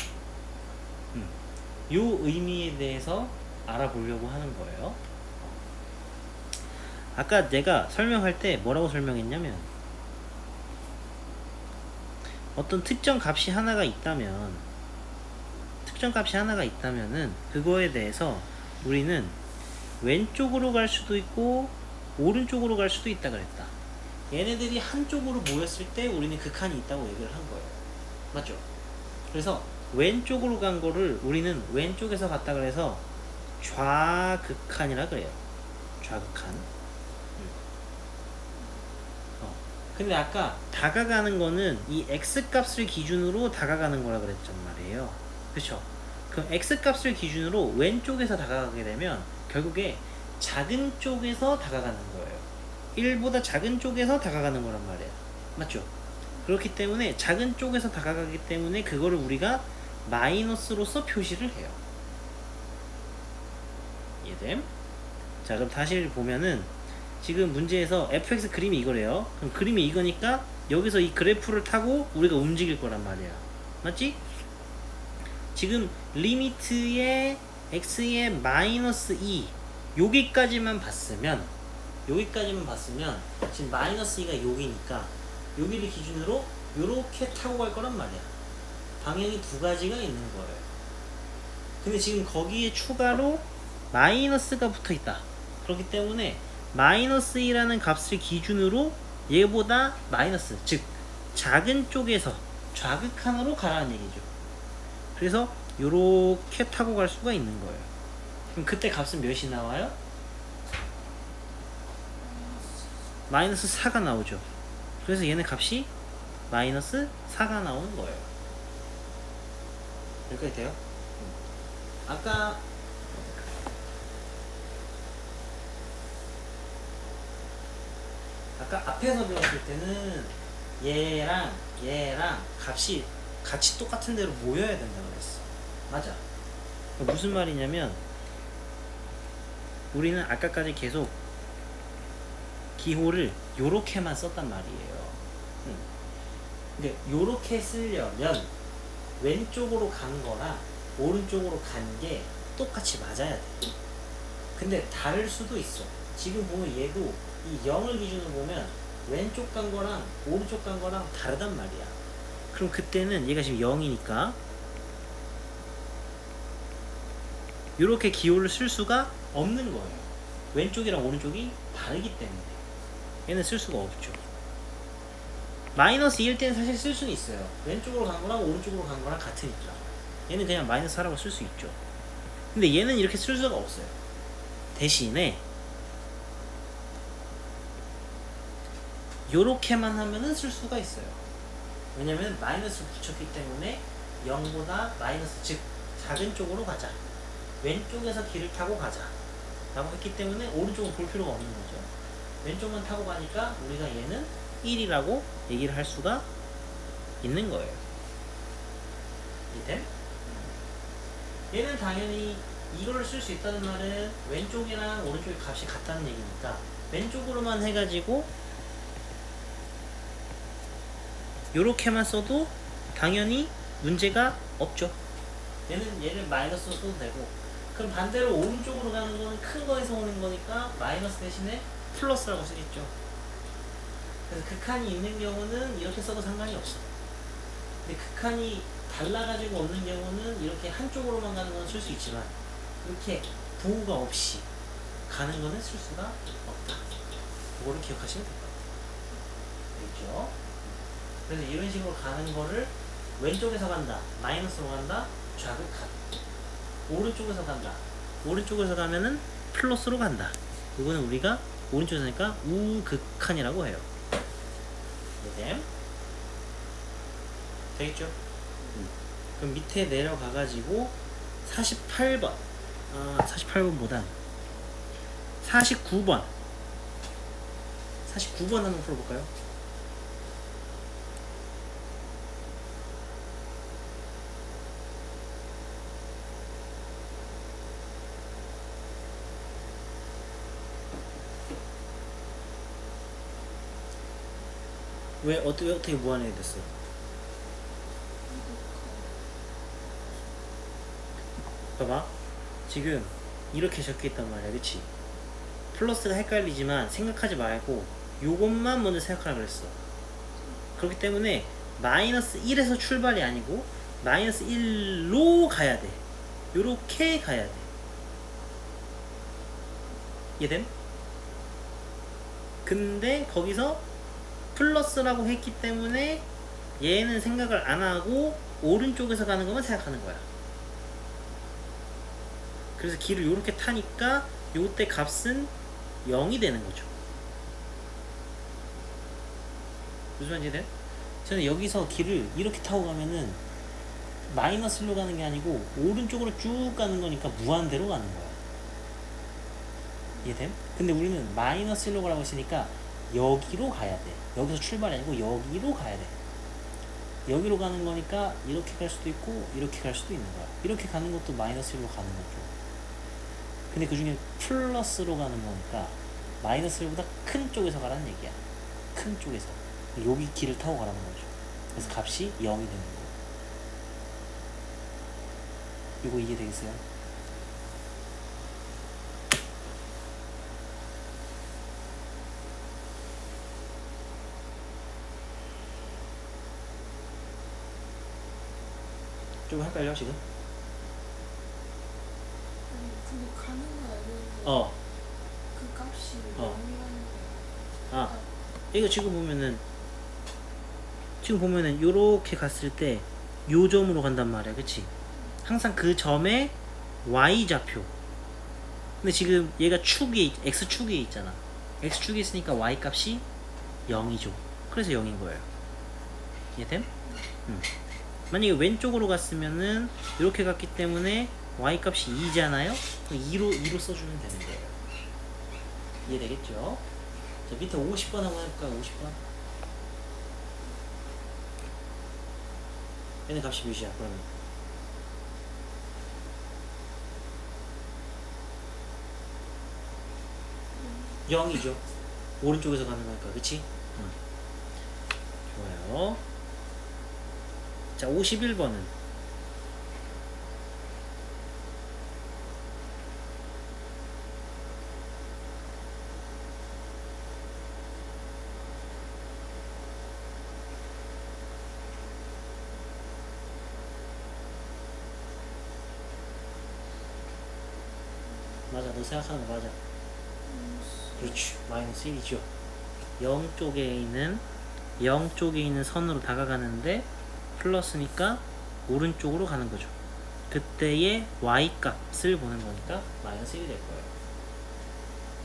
요 의미에 대해서 알아보려고 하는 거예요. 아까 내가 설명할 때 뭐라고 설명했냐면, 어떤 특정 값이 하나가 있다면은 그거에 대해서 우리는 왼쪽으로 갈 수도 있고 오른쪽으로 갈 수도 있다 그랬다. 얘네들이 한쪽으로 모였을 때 우리는 극한이 있다고 얘기를 한 거예요. 맞죠? 그래서 왼쪽으로 간 거를 우리는 왼쪽에서 갔다 그래서 좌극한이라 그래요. 좌극한. 근데 아까 다가가는 거는 이 x값을 기준으로 다가가는 거라 그랬단 말이에요. 그쵸? 그럼 x값을 기준으로 왼쪽에서 다가가게 되면 결국에 작은 쪽에서 다가가는 거예요. 1보다 작은 쪽에서 다가가는 거란 말이에요. 맞죠? 그렇기 때문에 작은 쪽에서 다가가기 때문에 그거를 우리가 마이너스로서 표시를 해요. 이해됨? 자, 그럼 다시 보면은 지금 문제에서 fx 그림이 이거래요. 그럼 그림이 이거니까 여기서 이 그래프를 타고 우리가 움직일 거란 말이야. 맞지? 지금 리미트에 x의 마이너스 2 여기까지만 봤으면 지금 마이너스 2가 여기니까 여기를 기준으로 요렇게 타고 갈 거란 말이야. 방향이 두 가지가 있는 거예요. 근데 지금 거기에 추가로 마이너스가 붙어 있다. 그렇기 때문에 마이너스 2라는 값을 기준으로 얘보다 마이너스, 즉 작은 쪽에서 좌극한으로 가라는 얘기죠. 그래서 요렇게 타고 갈 수가 있는 거예요. 그럼 그때 값은 몇이 나와요? 마이너스 4가 나오죠. 그래서 얘네 값이 마이너스 4가 나오는 거예요. 여기까지 돼요? 아까 앞에서 배웠을 때는 얘랑 값이 같이 똑같은 대로 모여야 된다고 그랬어. 맞아. 무슨 말이냐면 우리는 아까까지 계속 기호를 요렇게만 썼단 말이에요. 근데 요렇게 쓰려면 왼쪽으로 간 거랑 오른쪽으로 간 게 똑같이 맞아야 돼. 근데 다를 수도 있어. 지금 보면 얘도 이 0을 기준으로 보면 왼쪽 간 거랑 오른쪽 간 거랑 다르단 말이야. 그럼 그때는 얘가 지금 0이니까 이렇게 기호를 쓸 수가 없는 거예요. 왼쪽이랑 오른쪽이 다르기 때문에 얘는 쓸 수가 없죠. 마이너스 2일 때는 사실 쓸 수는 있어요. 왼쪽으로 간 거랑 오른쪽으로 간 거랑 같으니까 얘는 그냥 마이너스 4라고 쓸 수 있죠. 근데 얘는 이렇게 쓸 수가 없어요. 대신에 요렇게만 하면은 쓸 수가 있어요. 왜냐면 마이너스를 붙였기 때문에 0보다 마이너스, 즉 작은 쪽으로 가자, 왼쪽에서 길을 타고 가자 라고 했기 때문에 오른쪽은 볼 필요가 없는 거죠. 왼쪽만 타고 가니까 우리가 얘는 1이라고 얘기를 할 수가 있는 거예요. 이해돼? 얘는 당연히 이걸 쓸 수 있다는 말은 왼쪽이랑 오른쪽의 값이 같다는 얘기니까 왼쪽으로만 해가지고 요렇게만 써도 당연히 문제가 없죠. 얘를 마이너스로 써도 되고, 그럼 반대로 오른쪽으로 가는 거는 큰 거에서 오는 거니까 마이너스 대신에 플러스라고 쓰겠죠. 그래서 극한이 있는 경우는 이렇게 써도 상관이 없어. 근데 극한이 달라가지고 없는 경우는 이렇게 한쪽으로만 가는 건 쓸 수 있지만 이렇게 부호가 없이 가는 거는 쓸 수가 없다. 그거를 기억하시면 될 것 같아요. 알겠죠? 그래서 이런 식으로 가는 거를 왼쪽에서 간다, 마이너스로 간다, 좌극한. 오른쪽에서 간다, 오른쪽에서 가면은 플러스로 간다. 이거는 우리가 오른쪽에서 하니까 우극한이라고 해요. 네. 되겠죠? 그럼 밑에 내려가가지고 48번 48번보단 49번 한번 풀어볼까요? 왜 어떻게 무한하게 됐어요? 봐봐, 지금 이렇게 적혀있단 말이야, 그치? 플러스가 헷갈리지만 생각하지 말고 요것만 먼저 생각하라 그랬어. 그렇기 때문에 마이너스 1에서 출발이 아니고 마이너스 1로 가야 돼. 요렇게 가야 돼. 이해됨? 근데 거기서 플러스라고 했기 때문에 얘는 생각을 안 하고 오른쪽에서 가는 것만 생각하는 거야. 그래서 길을 요렇게 타니까 요때 값은 0이 되는 거죠. 무슨 말인지 돼? 저는 여기서 길을 이렇게 타고 가면은 마이너스로 가는 게 아니고 오른쪽으로 쭉 가는 거니까 무한대로 가는 거야. 이해됨? 근데 우리는 마이너스로 가라고 했으니까 여기로 가야 돼. 여기서 출발이 아니고 여기로 가야 돼. 여기로 가는 거니까 이렇게 갈 수도 있고 이렇게 갈 수도 있는 거야. 이렇게 가는 것도 마이너스로 가는 거죠. 근데 그 중에 플러스로 가는 거니까 마이너스보다 큰 쪽에서 가라는 얘기야. 큰 쪽에서. 여기 길을 타고 가라는 거죠. 그래서 값이 0이 되는 거. 이거 이해되겠어요? 좀 헷갈려 지금? 아니 근데 가는 건 알겠는데 어. 그 값이 어. 0이라는 거. 아, 이거 지금 보면은 요렇게 갔을 때 요 점으로 간단 말이야, 그치? 항상 그 점의 y좌표. 근데 지금 얘가 축이 x축에 있잖아. x축에 있으니까 y 값이 0이죠. 그래서 0인 거예요. 이해됨? 만약에 왼쪽으로 갔으면은 이렇게 갔기 때문에 y 값이 2잖아요. 2로 써주면 되는 거예요. 이해되겠죠? 자, 밑에 50번 한번 해볼까요? 50번. 얘는 값이 몇이야 그러면? 0이죠. 오른쪽에서 가는 거니까, 그치? 좋아요. 자, 51번은 맞아, 너 생각하는 거 맞아. 그렇지, 마이너스 1이죠. 0 쪽에 있는 선으로 다가가는데 플러스니까 오른쪽으로 가는 거죠. 그때의 y 값을 보는 거니까 마이너스 1이 될 거예요.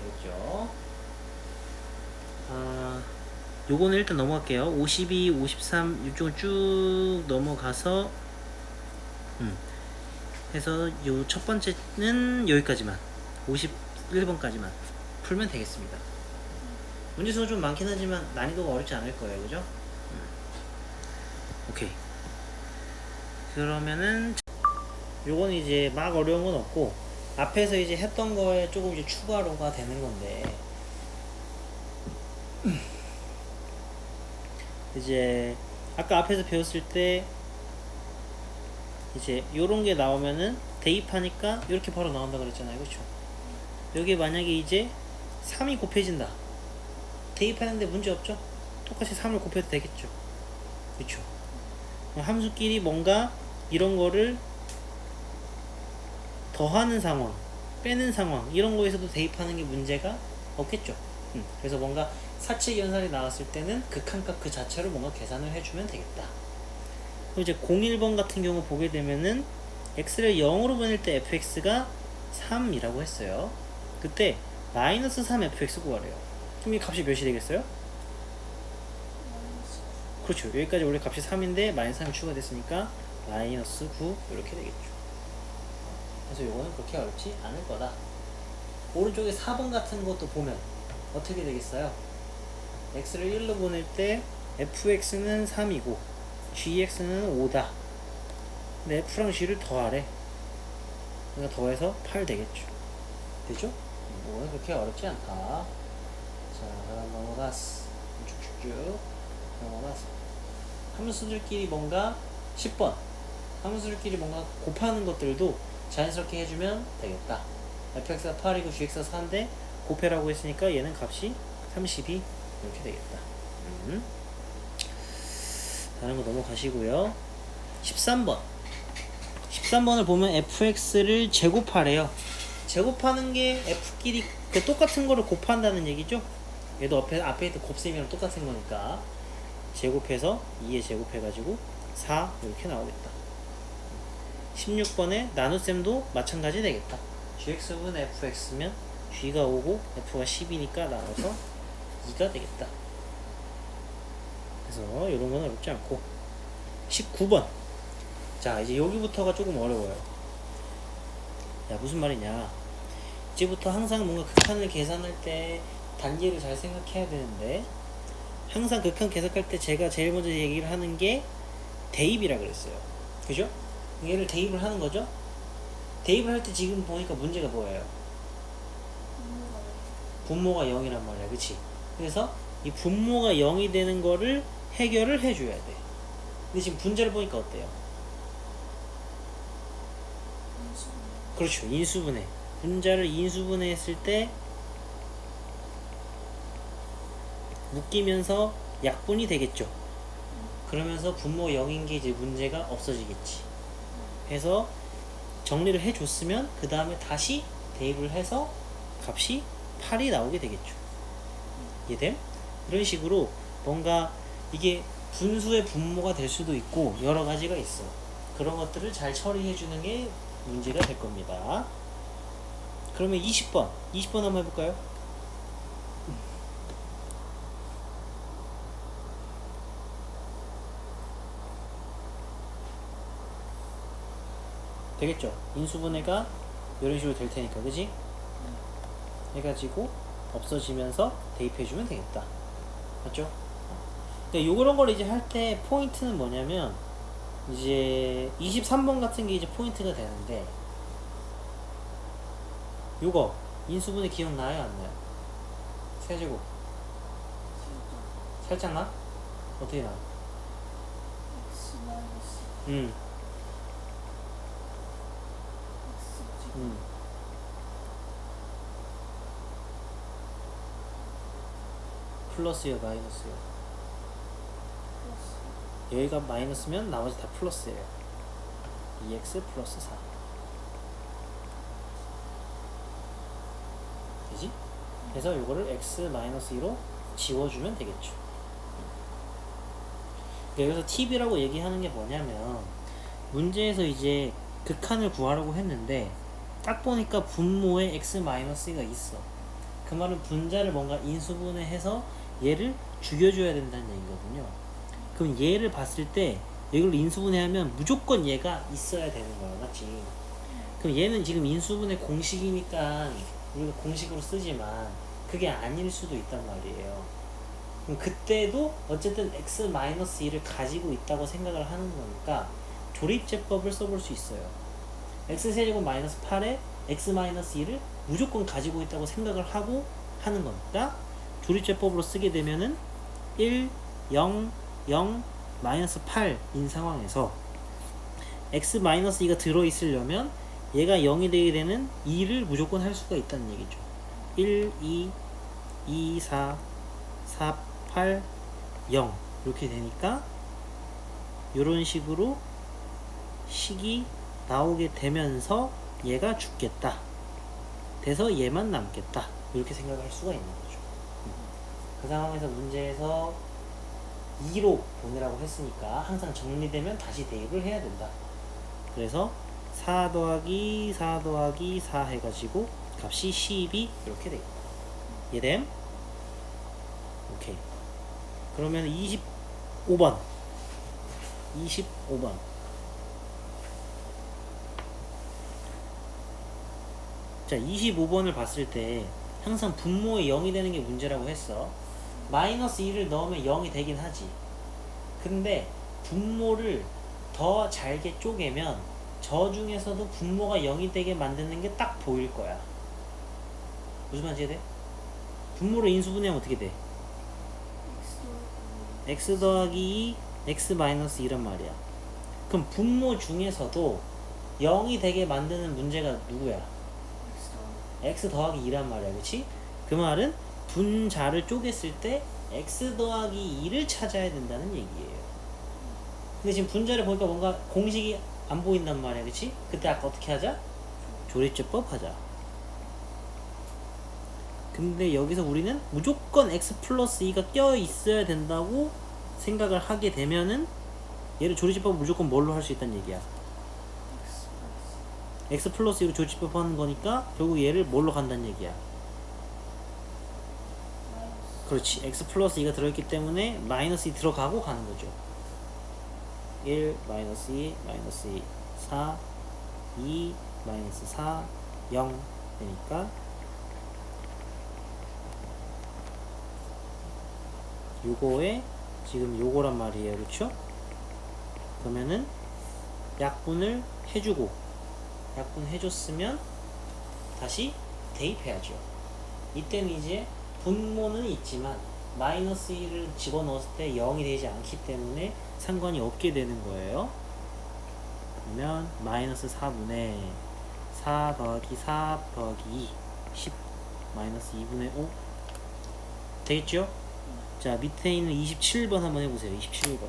알겠죠? 요거는 일단 넘어갈게요. 52, 53 이쪽은 쭉 넘어가서 해서 요 첫 번째는 여기까지만 51번까지만 풀면 되겠습니다. 문제수가 좀 많긴 하지만 난이도가 어렵지 않을 거예요. 그죠? 오케이. 그러면은 요거는 이제 막 어려운 건 없고 앞에서 이제 했던 거에 조금 이제 추가로가 되는 건데 이제 아까 앞에서 배웠을 때 이제 요런 게 나오면은 대입하니까 이렇게 바로 나온다 그랬잖아요. 그렇죠? 여기에 만약에 이제 3이 곱해진다. 대입하는데 문제 없죠? 똑같이 3을 곱해도 되겠죠. 그렇죠? 함수끼리 뭔가 이런 거를 더하는 상황, 빼는 상황 이런 거에서도 대입하는 게 문제가 없겠죠. 그래서 뭔가 사칙 연산이 나왔을 때는 극한값 그 자체로 뭔가 계산을 해주면 되겠다. 그리고 이제 01번 같은 경우 보게 되면은 x를 0으로 보낼 때 fx가 3이라고 했어요. 그때 마이너스 3 fx 구하래요. 그럼 이 값이 몇이 되겠어요? 그렇죠. 여기까지 원래 값이 3인데 마이너스 3이 추가됐으니까 마이너스 9 이렇게 되겠죠. 그래서 요거는 그렇게 어렵지 않을 거다. 오른쪽에 4번 같은 것도 보면 어떻게 되겠어요? x를 1로 보낼 때 fx는 3이고 gx는 5다. 근데 f랑 g를 더하래. 그러니까 더해서 8 되겠죠. 되죠? 이거는 그렇게 어렵지 않다. 자, 그럼 넘어갔어. 쭉쭉쭉 넘어갔어. 함수들끼리 뭔가 10번 함수들끼리 뭔가 곱하는 것들도 자연스럽게 해주면 되겠다. fx가 8이고 gx가 4인데 곱해라고 했으니까 얘는 값이 32 이렇게 되겠다. 다른 거 넘어가시고요. 13번을 보면 fx를 제곱하래요. 제곱하는 게 f끼리 똑같은 거를 곱한다는 얘기죠. 얘도 앞에 있던 곱셈이랑 똑같은 거니까 제곱해서 2에 제곱해가지고 4 이렇게 나오겠다. 16번에 나눗셈도 마찬가지 되겠다. gx분 fx면 g가 5고 f가 10이니까 나눠서 2가 되겠다. 그래서 이런 건 어렵지 않고 19번. 자, 이제 여기부터가 조금 어려워요. 야, 무슨 말이냐, 이제부터 항상 뭔가 극한을 계산할 때 단계를 잘 생각해야 되는데 항상 극한 계산할 때 제가 제일 먼저 얘기를 하는 게 대입이라 그랬어요. 그죠? 얘를 대입을 하는 거죠. 대입을 할 때 지금 보니까 문제가 뭐예요? 분모가 0이란 말이야. 그치? 그래서 이 분모가 0이 되는 거를 해결을 해줘야 돼. 근데 지금 분자를 보니까 어때요? 그렇죠. 인수분해. 분자를 인수분해 했을 때 묶이면서 약분이 되겠죠. 그러면서 분모 0인 게 이제 문제가 없어지겠지. 해서 정리를 해줬으면 그 다음에 다시 대입을 해서 값이 8이 나오게 되겠죠. 이해됨? 이런 식으로 뭔가 이게 분수의 분모가 될 수도 있고 여러 가지가 있어. 그런 것들을 잘 처리해주는 게 문제가 될 겁니다. 그러면 20번 한번 해볼까요? 되겠죠? 인수분해가 이런 식으로 될 테니까, 그지? 해가지고 없어지면서 대입해주면 되겠다. 맞죠? 근데 요런 걸 이제 할 때 포인트는 뭐냐면 이제 23번 같은 게 이제 포인트가 되는데 요거 인수분해 기억나요? 안 나요? 세제곱 살짝 나? 어떻게 나? x 마이너스 음. x 제곱 플러스요 마이너스요? 플러스 여기가 마이너스면 나머지 다 플러스예요. 2x 플러스 4 되지? 그래서 요거를 x 마이너스 2로 지워주면 되겠죠. 여기서 팁이라고 얘기하는 게 뭐냐면 문제에서 이제 극한을 구하려고 했는데 딱 보니까 분모에 x 마이너스가 있어. 그 말은 분자를 뭔가 인수분해해서 얘를 죽여줘야 된다는 얘기거든요. 그럼 얘를 봤을 때 이걸 인수분해하면 무조건 얘가 있어야 되는 거야, 맞지? 그럼 얘는 지금 인수분해 공식이니까 우리가 공식으로 쓰지만 그게 아닐 수도 있단 말이에요. 그럼 그때도 어쨌든 x-2를 가지고 있다고 생각을 하는 거니까 조립제법을 써볼 수 있어요. x세제곱 마이너스 8에 x-2를 무조건 가지고 있다고 생각을 하고 하는 거니까 조립제법으로 쓰게 되면은 1, 0, 0, 마이너스 8인 상황에서 x-2가 들어있으려면 얘가 0이 되게 되는 2를 무조건 할 수가 있다는 얘기죠. 1, 2, 2, 4, 4, 8, 0 이렇게 되니까 이런 식으로 식이 나오게 되면서 얘가 죽겠다. 돼서 얘만 남겠다. 이렇게 생각할 수가 있는 거죠. 그 상황에서 문제에서 2로 보내라고 했으니까 항상 정리되면 다시 대입을 해야 된다. 그래서 4 더하기 4 더하기 4 해가지고 값이 12 이렇게 되겠다. 이해됨? 오케이. 그러면 25번 자 25번을 봤을 때 항상 분모에 0이 되는 게 문제라고 했어. 마이너스 2를 넣으면 0이 되긴 하지. 근데 분모를 더 잘게 쪼개면 저 중에서도 분모가 0이 되게 만드는 게 딱 보일 거야. 무슨 말인지 이해돼? 분모를 인수분해하면 어떻게 돼? x 더하기 2 x 마이너스 2란 말이야. 그럼 분모 중에서도 0이 되게 만드는 문제가 누구야? x 더하기 2란 말이야. 그치? 그 말은 분자를 쪼갰을 때 x 더하기 2를 찾아야 된다는 얘기예요. 근데 지금 분자를 보니까 뭔가 공식이 안 보인단 말이야. 그치? 그때 아까 어떻게 하자? 조립제법 하자. 근데 여기서 우리는 무조건 x 플러스 2가 껴 있어야 된다고 생각을 하게 되면은 얘를 조립제법을 무조건 뭘로 할 수 있다는 얘기야. x 플러스 2로 조립제법 하는 거니까 결국 얘를 뭘로 간다는 얘기야. 그렇지. x 플러스 2가 들어있기 때문에 마이너스 2 들어가고 가는 거죠. 1 마이너스 2 마이너스 2 4 2 마이너스 4 0 되니까 요거에 지금 요거란 말이에요. 그렇죠? 그러면은 약분을 해주고 약분 해줬으면 다시 대입해야죠. 이때는 이제 분모는 있지만 마이너스 1을 집어넣었을 때 0이 되지 않기 때문에 상관이 없게 되는 거예요. 그러면 마이너스 4분의 4 더하기 4 더하기 2 10 마이너스 2분의 5 되겠죠? 자 밑에 있는 27번 한번 해보세요. 27번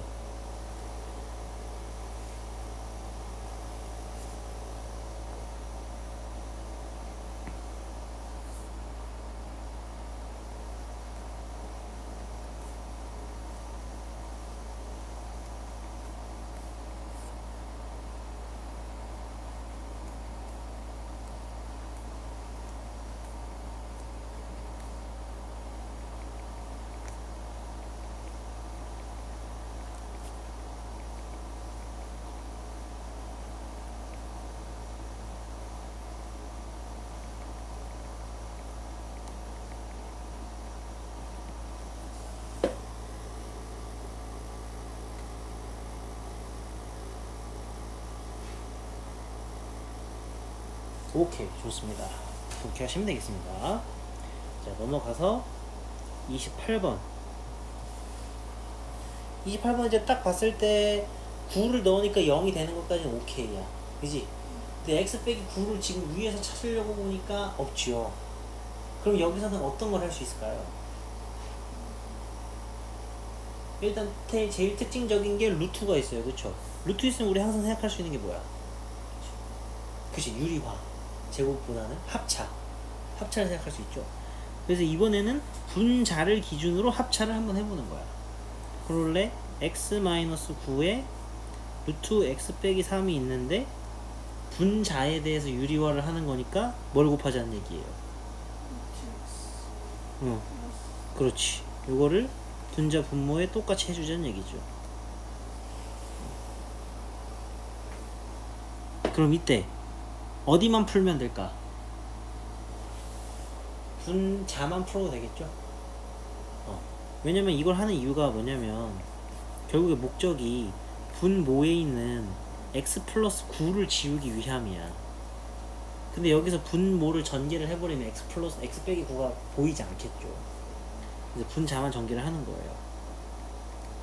오케이, 좋습니다. 그렇게 하시면 되겠습니다. 자, 넘어가서 28번. 28번 이제 딱 봤을 때 9를 넣으니까 0이 되는 것까지는 오케이야. 그지? 근데 x 빼기 9를 지금 위에서 찾으려고 보니까 없지요. 그럼 여기서는 어떤 걸 할 수 있을까요? 일단 제일 특징적인 게 루트가 있어요. 그쵸? 루트 있으면 우리 항상 생각할 수 있는 게 뭐야? 그치? 유리화. 제곱보다는 합차를 생각할 수 있죠. 그래서 이번에는 분자를 기준으로 합차를 한번 해보는 거야. 그럴래 x-9에 루트 x 빼기 3이 있는데 분자에 대해서 유리화를 하는 거니까 뭘 곱하자는 얘기예요. 응, 그렇지. 요거를 분자 분모에 똑같이 해주자는 얘기죠. 그럼 이때 어디만 풀면 될까? 분자만 풀어도 되겠죠? 왜냐면 이걸 하는 이유가 뭐냐면 결국에 목적이 분모에 있는 x 플러스 9를 지우기 위함이야. 근데 여기서 분모를 전개를 해버리면 x 플러스 x 빼기 9가 보이지 않겠죠. 그래서 분자만 전개를 하는 거예요.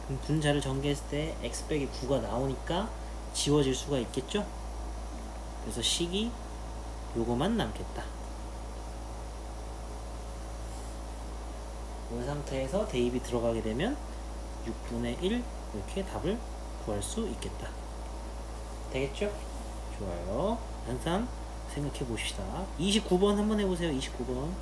그럼 분자를 전개했을 때 x 빼기 9가 나오니까 지워질 수가 있겠죠. 그래서 식이 요거만 남겠다. 이 상태에서 대입이 들어가게 되면 6분의 1 이렇게 답을 구할 수 있겠다. 되겠죠? 좋아요. 항상 생각해 봅시다. 29번 한번 해보세요. 29번.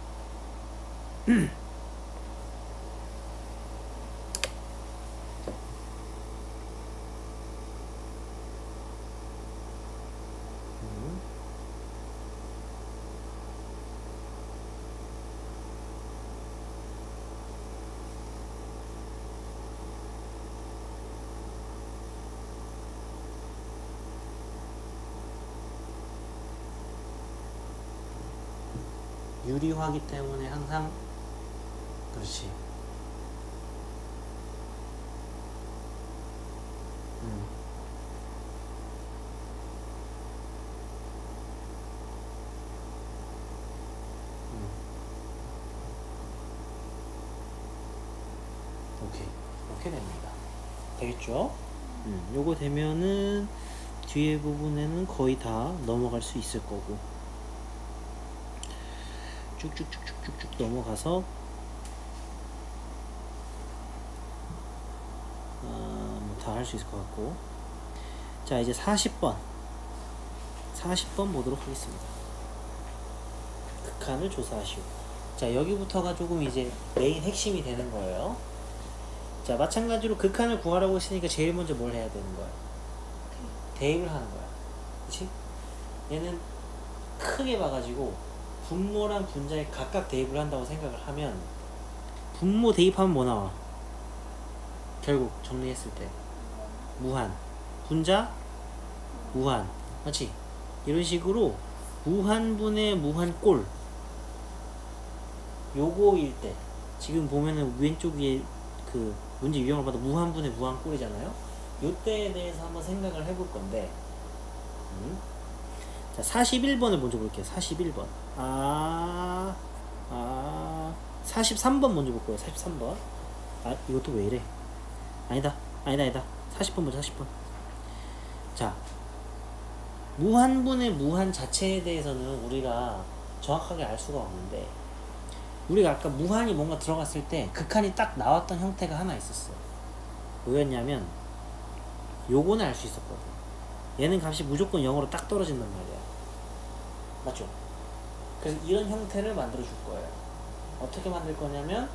유리화기 때문에 항상 그렇지. 오케이. 이렇게 됩니다. 되겠죠? 요거 되면은 뒤에 부분에는 거의 다 넘어갈 수 있을 거고 쭉쭉쭉쭉쭉 넘어가서 뭐 다 할 수 있을 것 같고. 자, 이제 40번 보도록 하겠습니다. 극한을 조사하시오. 자, 여기부터가 조금 이제 메인 핵심이 되는 거예요. 자, 마찬가지로 극한을 구하라고 했으니까 제일 먼저 뭘 해야 되는 거야? 대입을 하는 거야. 그치? 얘는 크게 봐가지고 분모랑 분자에 각각 대입을 한다고 생각을 하면 분모 대입하면 뭐 나와? 결국 정리했을 때 무한, 분자 무한, 맞지? 이런 식으로 무한분의 무한꼴 요거일 때 지금 보면은 왼쪽 위에 그 문제 유형을 봐도 무한분의 무한꼴이잖아요. 요때에 대해서 한번 생각을 해볼 건데 자, 41번을 먼저 볼게요. 41번 43번 먼저 볼 거예요. 43번. 이것도 왜 이래? 아니다. 40번 보자. 40번. 자, 무한분의 무한 자체에 대해서는 우리가 정확하게 알 수가 없는데 우리가 아까 무한이 뭔가 들어갔을 때 극한이 딱 나왔던 형태가 하나 있었어. 뭐였냐면 요거는 알 수 있었거든. 얘는 값이 무조건 0으로 딱 떨어진단 말이야. 맞죠? 그래서 이런 형태를 만들어 줄 거예요. 어떻게 만들 거냐면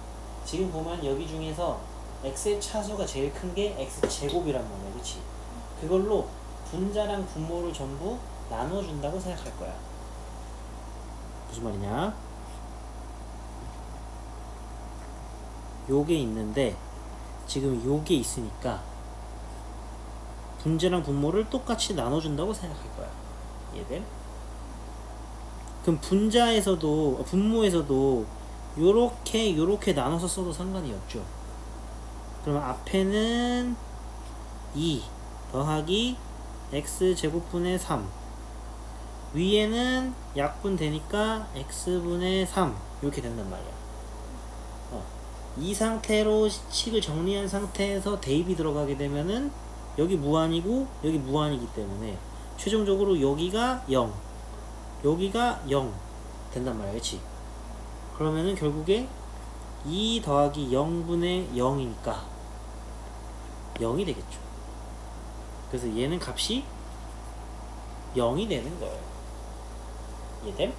지금 보면 여기 중에서 x의 차수가 제일 큰 게 x제곱이란 말이야. 그치? 그걸로 분자랑 분모를 전부 나눠준다고 생각할 거야. 무슨 말이냐? 요게 있는데 지금 요게 있으니까 분자랑 분모를 똑같이 나눠준다고 생각할 거야. 이해돼? 그럼 분모에서도 요렇게 나눠서 써도 상관이 없죠. 그러면 앞에는 2 더하기 x제곱분의 3 위에는 약분 되니까 x분의 3 이렇게 된단 말이야. 이 상태로 식을 정리한 상태에서 대입이 들어가게 되면은 여기 무한이고 여기 무한이기 때문에 최종적으로 여기가 0 여기가 0 된단 말이야. 그치? 그러면은 결국에 2 더하기 0분의 0이니까 0이 되겠죠. 그래서 얘는 값이 0이 되는 거예요. 이해됨?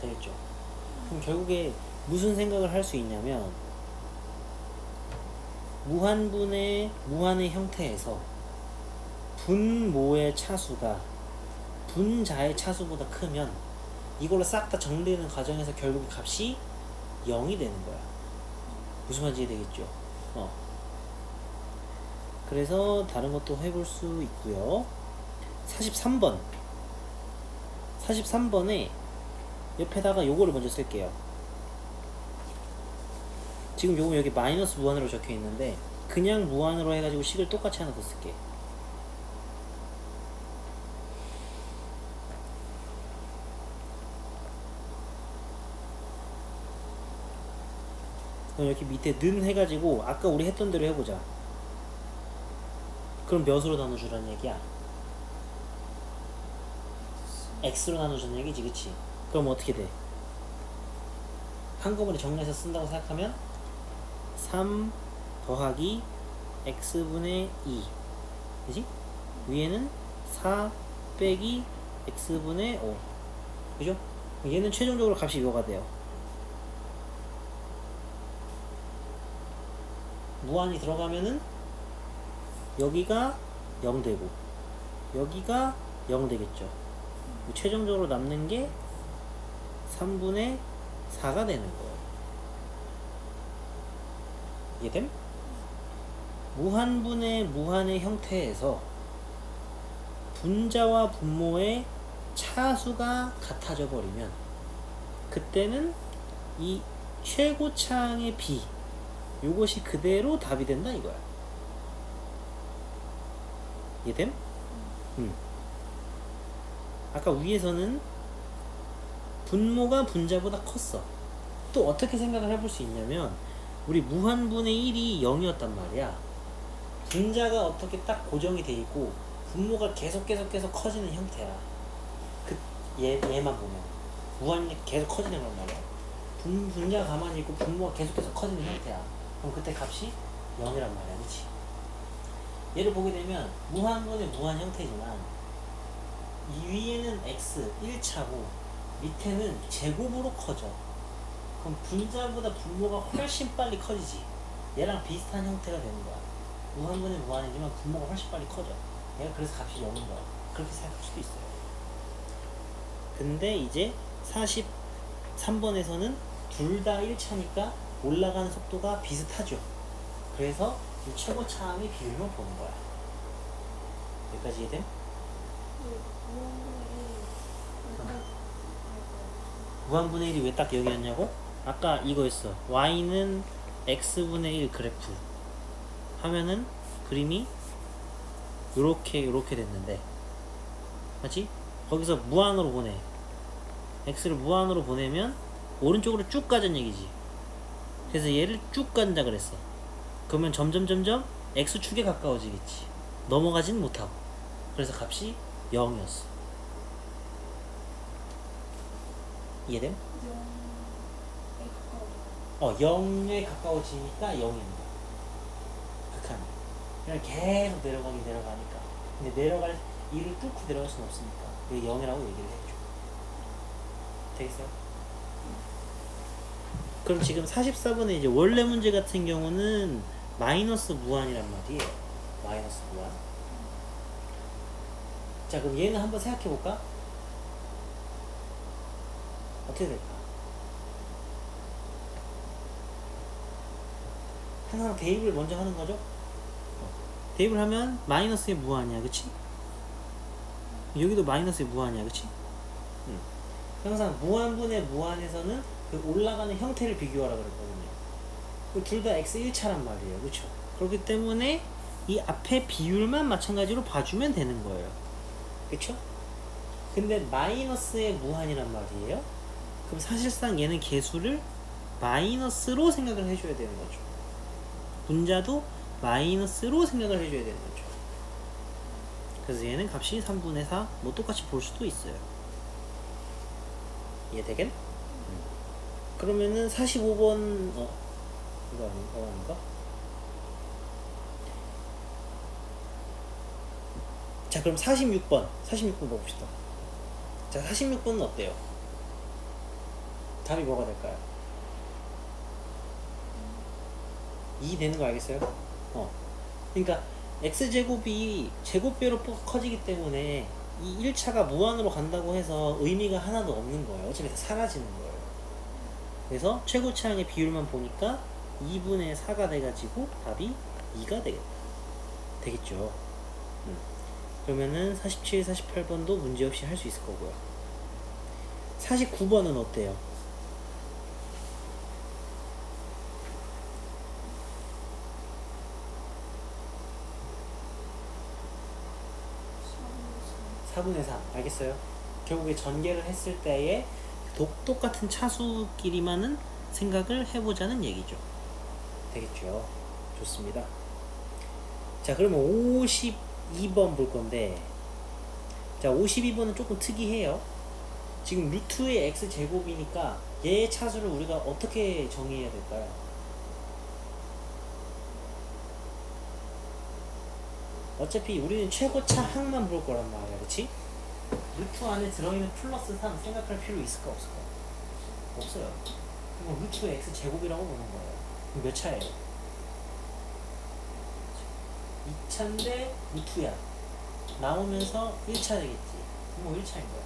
되겠죠. 그럼 결국에 무슨 생각을 할 수 있냐면 무한의 형태에서 분모의 차수가 분자의 차수보다 크면 이걸로 싹 다 정리되는 과정에서 결국 값이 0이 되는 거야. 무슨 말인지 되겠죠? 그래서 다른 것도 해볼 수 있고요. 43번에 옆에다가 요거를 먼저 쓸게요. 지금 요거 여기 마이너스 무한으로 적혀 있는데 그냥 무한으로 해가지고 식을 똑같이 하나 더 쓸게. 그럼 여기 밑에 는 해가지고 아까 우리 했던 대로 해보자. 그럼 몇으로 나눠주라는 얘기야? x로 나눠주는 얘기지, 그치? 그럼 어떻게 돼? 한꺼번에 정리해서 쓴다고 생각하면 3 더하기 x분의 2 그지? 위에는 4 빼기 x분의 5 그죠? 얘는 최종적으로 값이 이거가 돼요. 무한이 들어가면은 여기가 0 되고 여기가 0 되겠죠. 최종적으로 남는 게 3분의 4가 되는 거예요. 이해됨? 무한분의 무한의 형태에서 분자와 분모의 차수가 같아져 버리면 그때는 이 최고차항의 b 요것이 그대로 답이 된다 이거야. 이해됨? 아까 위에서는 분모가 분자보다 컸어. 또 어떻게 생각을 해볼 수 있냐면 우리 무한분의 1이 0이었단 말이야. 분자가 어떻게 딱 고정이 돼 있고 분모가 계속 커지는 형태야. 얘만 보면 무한이 계속 커지는 건 말이야. 분자가 가만히 있고 분모가 계속 커지는 형태야. 그럼 그때 값이 0이란 말이야. 그치? 얘를 보게 되면 무한분의 무한 형태지만 이 위에는 x 1차고 밑에는 제곱으로 커져. 그럼 분자보다 분모가 훨씬 빨리 커지지. 얘랑 비슷한 형태가 되는 거야. 무한분의 무한이지만 분모가 훨씬 빨리 커져. 얘가 그래서 값이 0인 거야. 그렇게 생각할 수도 있어요. 근데 이제 43번에서는 둘 다 1차니까 올라가는 속도가 비슷하죠. 그래서 이 최고차항의 비율만 보는 거야. 여기까지 이해됨? 무한분의 1이 왜 딱 여기였냐고? 아까 이거였어. y는 x분의 1 그래프 하면은 그림이 요렇게 됐는데 맞지? 거기서 무한으로 보내. x를 무한으로 보내면 오른쪽으로 쭉 가자는 얘기지. 그래서 얘를 쭉 간다 그랬어. 그러면 점점 x축에 가까워지겠지. 넘어가진 못하고. 그래서 값이 0이었어. 이해됨? 0에 가까워지니까 0입니다. 극한이. 그냥 계속 내려가니까. 근데 내려갈, 이를 뚫고 내려갈 수는 없으니까. 그게 0이라고 얘기를 해줘. 되겠어요? 그럼 지금 44번에 이제 원래 문제 같은 경우는 마이너스 무한이란 말이에요. 마이너스 무한. 자, 그럼 얘는 한번 생각해 볼까? 어떻게 될까? 항상 대입을 먼저 하는 거죠? 대입을 하면 마이너스의 무한이야, 그치? 여기도 마이너스의 무한이야, 그치? 항상 무한분의 무한에서는 그 올라가는 형태를 비교하라 그랬거든요. 둘 다 x 1차란 말이에요, 그쵸? 그렇기 때문에 이 앞에 비율만 마찬가지로 봐주면 되는 거예요, 그쵸? 근데 마이너스의 무한이란 말이에요. 그럼 사실상 얘는 개수를 마이너스로 생각을 해줘야 되는 거죠. 분자도 마이너스로 생각을 해줘야 되는 거죠. 그래서 얘는 값이 3분의 4, 뭐 똑같이 볼 수도 있어요. 이해되겠? 그러면은 45번, 이거 아닌가? 자, 그럼 46번 봐봅시다. 자, 46번은 어때요? 답이 뭐가 될까요? 2 되는 거 알겠어요? 그러니까 x제곱이 제곱배로 커지기 때문에 이 1차가 무한으로 간다고 해서 의미가 하나도 없는 거예요. 어차피 다 사라지는 거예요. 그래서 최고차항의 비율만 보니까 2분의 4가 돼가지고 답이 2가 되겠죠. 그러면은 47, 48번도 문제없이 할 수 있을 거고요. 49번은 어때요? 사분의 4분의 3 알겠어요? 결국에 전개를 했을 때에 똑같은 차수끼리만은 생각을 해보자는 얘기죠. 되겠죠. 좋습니다. 자, 그러면 52번 볼 건데, 자, 52번은 조금 특이해요. 지금 루트의 x제곱이니까 얘의 차수를 우리가 어떻게 정의해야 될까요? 어차피 우리는 최고차 항만 볼 거란 말이야, 그치? 루트 안에 들어있는 플러스 3 생각할 필요 있을까 없을까? 없어요. 그럼 루트의 x제곱이라고 보는 거예요. 그럼 몇 차예요? 2차인데 루트야. 나오면서 1차 되겠지. 그럼 1차인 거야.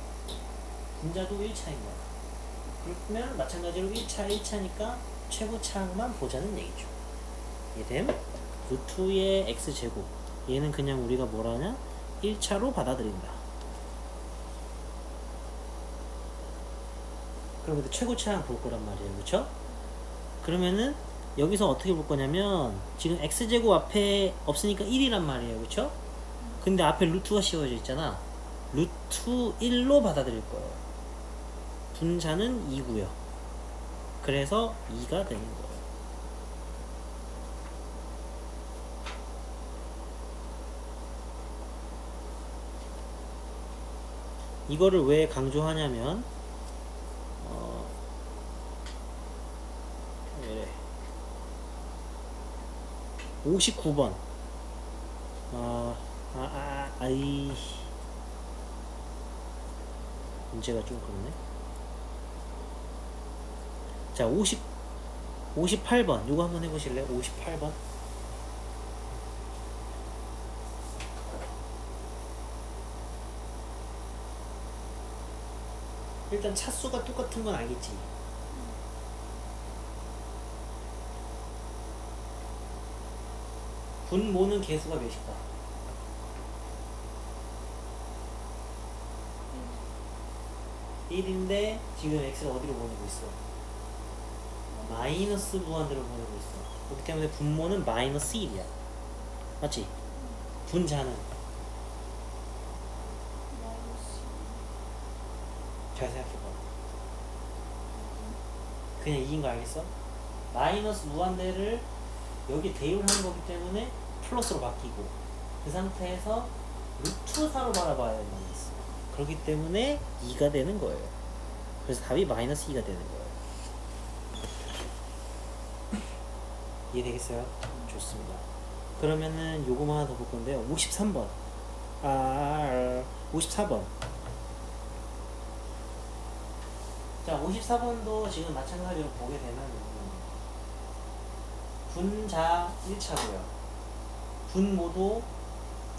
분자도 1차인 거야. 그러면 마찬가지로 1차니까 최고차항만 보자는 얘기죠. 이해됨? 루트의 x제곱. 얘는 그냥 우리가 뭐라냐? 1차로 받아들인다. 그럼 최고차항 볼 거란 말이에요. 그쵸? 그러면은 여기서 어떻게 볼 거냐면 지금 x제곱 앞에 없으니까 1이란 말이에요. 그쵸? 근데 앞에 루트가 씌워져 있잖아. 루트 1로 받아들일 거예요. 분자는 2고요. 그래서 2가 되는 거예요. 이거를 왜 강조하냐면 59번 아이 문제가 좀 그러네. 자, 58번 이거 한번 해보실래요? 58번 일단 차수가 똑같은 건 알겠지. 분모는 개수가 몇일까? 1인데 지금 x를 어디로 보내고 있어? 마이너스 무한대로 보내고 있어. 그렇기 때문에 분모는 마이너스 1이야. 맞지? 분자는 잘 생각해봐. 그냥 2인 거 알겠어? 마이너스 무한대를 여기 대입을 하는 거기 때문에 플러스로 바뀌고 그 상태에서 루트 4로 바라봐야 된다는 있어. 그렇기 때문에 2가 되는 거예요. 그래서 답이 마이너스 2가 되는 거예요. 이해되겠어요? 좋습니다. 그러면은 요거만 하나 더 볼 건데요. 53번 54번 자, 54번도 지금 마찬가지로 보게 되면 분자 1차고요. 분모도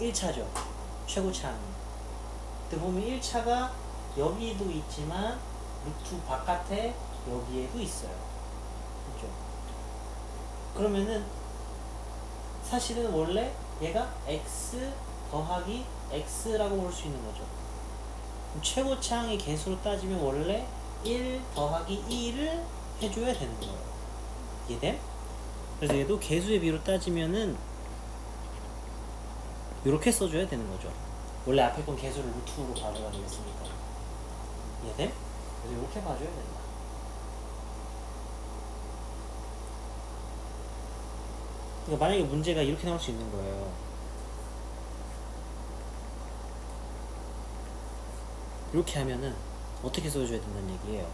1차죠. 최고차항. 근데 보면 1차가 여기도 있지만 루트 바깥에 여기에도 있어요. 그렇죠? 그러면은 사실은 원래 얘가 x 더하기 x라고 볼 수 있는 거죠. 그럼 최고차항의 개수로 따지면 원래 1 더하기 2를 해줘야 되는 거예요. 이해됨? 그래서 얘도 개수의 비로 따지면은 이렇게 써줘야 되는 거죠. 원래 앞에 건 개수를 루트로 가져가야 되겠으니까. 이해됨? 그래서 이렇게 봐줘야 된다. 그러니까 만약에 문제가 이렇게 나올 수 있는 거예요. 이렇게 하면은 어떻게 써줘야 된다는 얘기예요.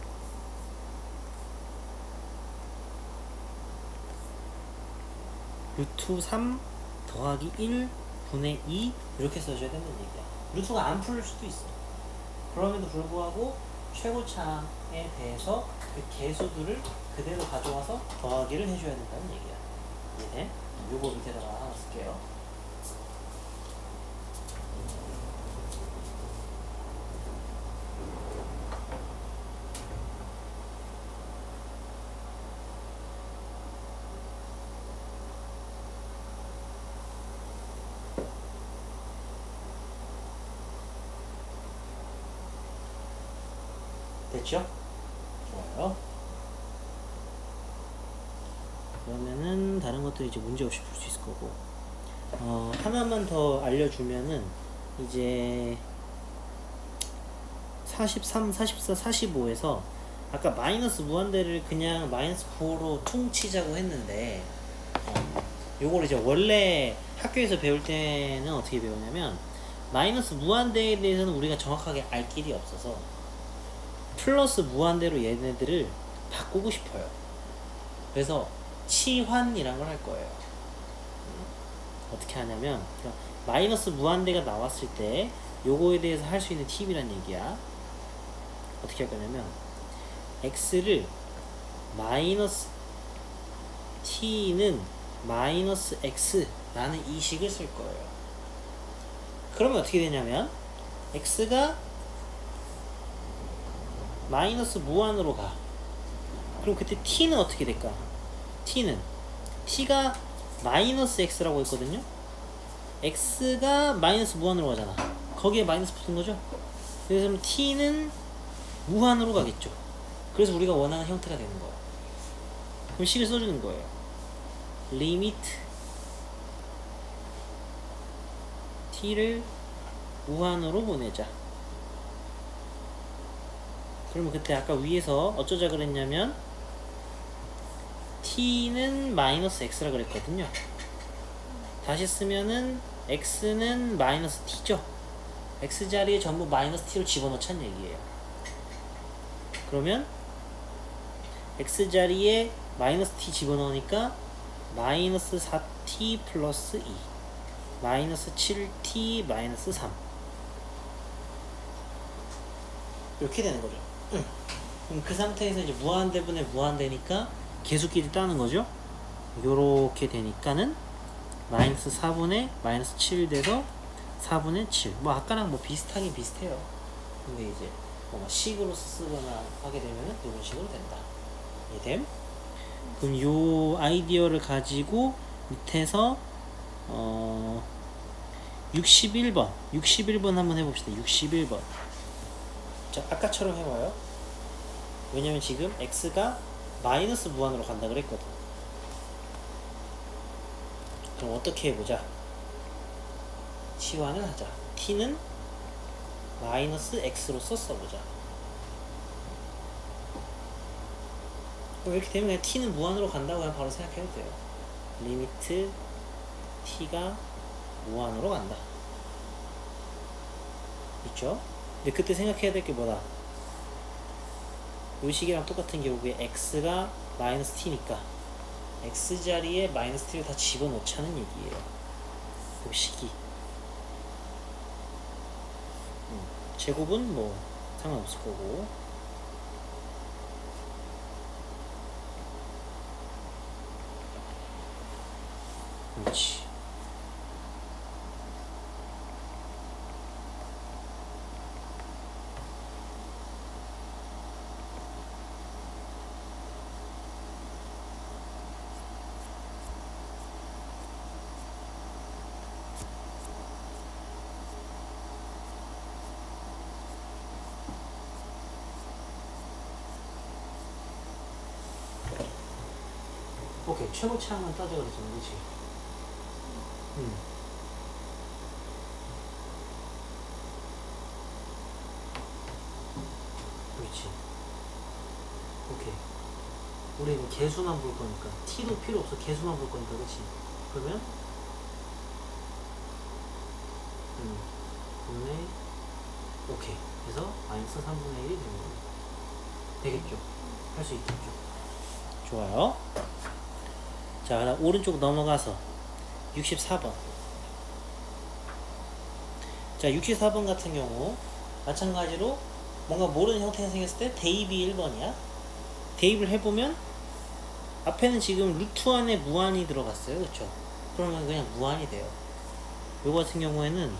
루트 3 더하기 1 분의 2 이렇게 써줘야 된다는 얘기야. 루트가 안 풀릴 수도 있어. 그럼에도 불구하고 최고차항에 대해서 그 개수들을 그대로 가져와서 더하기를 해줘야 된다는 얘기야. 이해돼? 요거 밑에다가 하나 쓸게요. 됐죠? 좋아요. 그러면은 다른 것들 이제 문제 없이 풀 수 있을 거고, 하나만 더 알려주면은 이제 43, 44, 45에서 아까 마이너스 무한대를 그냥 마이너스 9로 퉁치자고 했는데, 요걸 이제 원래 학교에서 배울 때는 어떻게 배우냐면 마이너스 무한대에 대해서는 우리가 정확하게 알 길이 없어서 플러스 무한대로 얘네들을 바꾸고 싶어요. 그래서 치환이란 걸 할 거예요. 어떻게 하냐면 그러니까 마이너스 무한대가 나왔을 때 요거에 대해서 할 수 있는 팁이란 얘기야. 어떻게 할 거냐면 x를 마이너스 t는 마이너스 x라는 이 식을 쓸 거예요. 그러면 어떻게 되냐면 x가 마이너스 무한으로 가. 그럼 그때 t는 어떻게 될까? t가 마이너스 x라고 했거든요. x가 마이너스 무한으로 가잖아. 거기에 마이너스 붙은 거죠. 그래서 t는 무한으로 가겠죠. 그래서 우리가 원하는 형태가 되는 거야. 그럼 식을 써주는 거예요. 리미트 t를 무한으로 보내자. 그러면 그때 아까 위에서 어쩌자 그랬냐면 t는 마이너스 x라 그랬거든요. 다시 쓰면은 x는 마이너스 t죠. x 자리에 전부 마이너스 t를 집어넣자는 얘기예요. 그러면 x 자리에 마이너스 t 집어넣으니까 마이너스 4t 플러스 2 마이너스 7t 마이너스 3 이렇게 되는 거죠. 그럼 그 상태에서 이제 무한대분의 무한대니까 개수끼리 따는 거죠. 요렇게 되니까는 마이너스 4분의 마이너스 7 돼서 4분의 7. 뭐 아까랑 뭐 비슷하긴 비슷해요. 근데 이제 뭔가 식으로 쓰거나 하게 되면은 이런 식으로 된다. 이해됨? 그럼 요 아이디어를 가지고 밑에서 61번 한번 해봅시다. 61번. 자, 아까처럼 해봐요. 왜냐면 지금 x가 마이너스 무한으로 간다 그랬거든. 그럼 어떻게 해보자. 치환을 하자. t는 마이너스 x로 썼어보자. 이렇게 되면 그냥 t는 무한으로 간다고 그냥 바로 생각해도 돼요. 리미트 t가 무한으로 간다. 있죠? 근데 그때 생각해야 될 게 뭐다? 이 식이랑 똑같은 경우에 x가 마이너스 t니까 x 자리에 마이너스 t를 다 집어넣자는 얘기예요. 이 식이 제곱은 뭐 상관없을 거고. 그렇지. 오케이. 최고치항만 따져야 되잖아. 그치? 그렇지. 오케이. 우리는 개수만 볼 거니까. t도 필요 없어. 개수만 볼 거니까. 그치? 그러면 분의 오케이. 그래서 마이너스 3분의 1이 되는 거예요. 되겠죠? 할 수 있겠죠? 좋아요. 자, 그다음 오른쪽 넘어가서 64번. 자, 64번 같은 경우 마찬가지로 뭔가 모르는 형태가 생겼을 때 대입이 1번이야. 대입을 해보면 앞에는 지금 루트 안에 무한이 들어갔어요. 그쵸? 그러면 그냥 무한이 돼요. 요거 같은 경우에는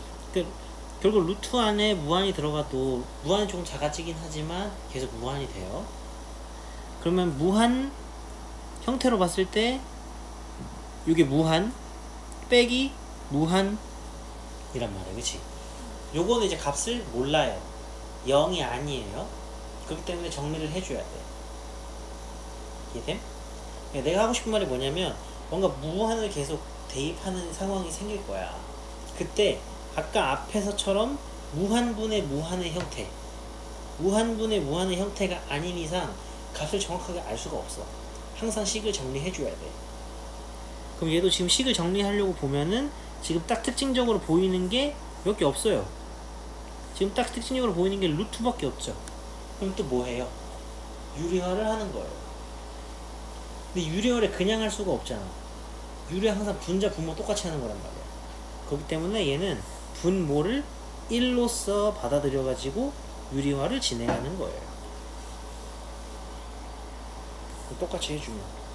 결국 루트 안에 무한이 들어가도 무한이 조금 작아지긴 하지만 계속 무한이 돼요. 그러면 무한 형태로 봤을 때 이게 무한 빼기 무한이란 말이에요. 그치? 요거는 이제 값을 몰라요. 0이 아니에요. 그렇기 때문에 정리를 해줘야 돼. 이해됨? 내가 하고 싶은 말이 뭐냐면 뭔가 무한을 계속 대입하는 상황이 생길 거야. 그때 아까 앞에서처럼 무한분의 무한의 형태, 무한분의 무한의 형태가 아닌 이상 값을 정확하게 알 수가 없어. 항상 식을 정리해줘야 돼. 그럼 얘도 지금 식을 정리하려고 보면은 지금 딱 특징적으로 보이는 게 몇 개 없어요. 지금 딱 특징적으로 보이는 게 루트밖에 없죠. 그럼 또 뭐 해요? 유리화를 하는 거예요. 근데 유리화를 그냥 할 수가 없잖아. 유리화 항상 분자 분모 똑같이 하는 거란 말이야. 그렇기 때문에 얘는 분모를 1로서 받아들여 가지고 유리화를 진행하는 거예요. 똑같이 해주면.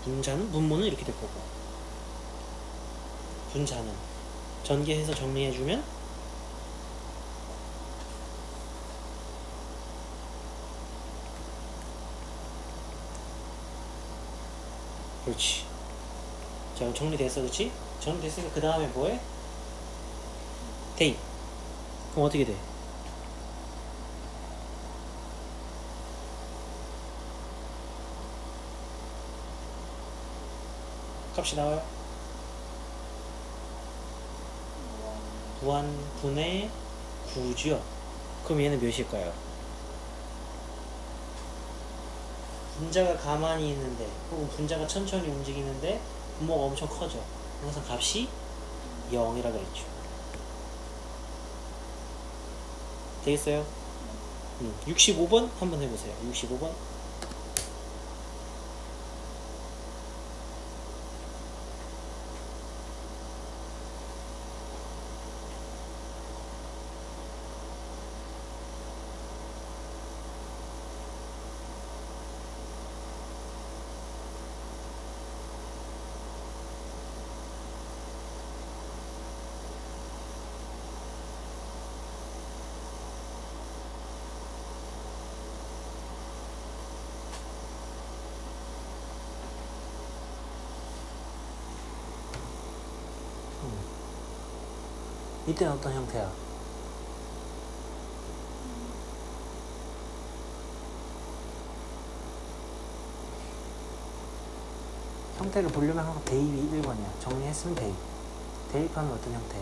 분자는 분모는 이렇게 될 거고, 분자는 전개해서 정리해주면 그렇지. 자, 그럼 정리됐어. 그렇지? 정리됐으니까 그 다음에 뭐해? 대입. 그럼 어떻게 돼? 값이 나와요. 무한분의 9죠. 그럼 얘는 몇일까요? 분자가 가만히 있는데 혹은 분자가 천천히 움직이는데 분모가 엄청 커져. 항상 값이 0이라 그랬죠. 되겠어요? 65번 한번 해보세요. 65번. 이때는 어떤 형태야? 형태를 보려면 항상 대입이 1번이야. 정리했으면 대입. 대입하면 어떤 형태?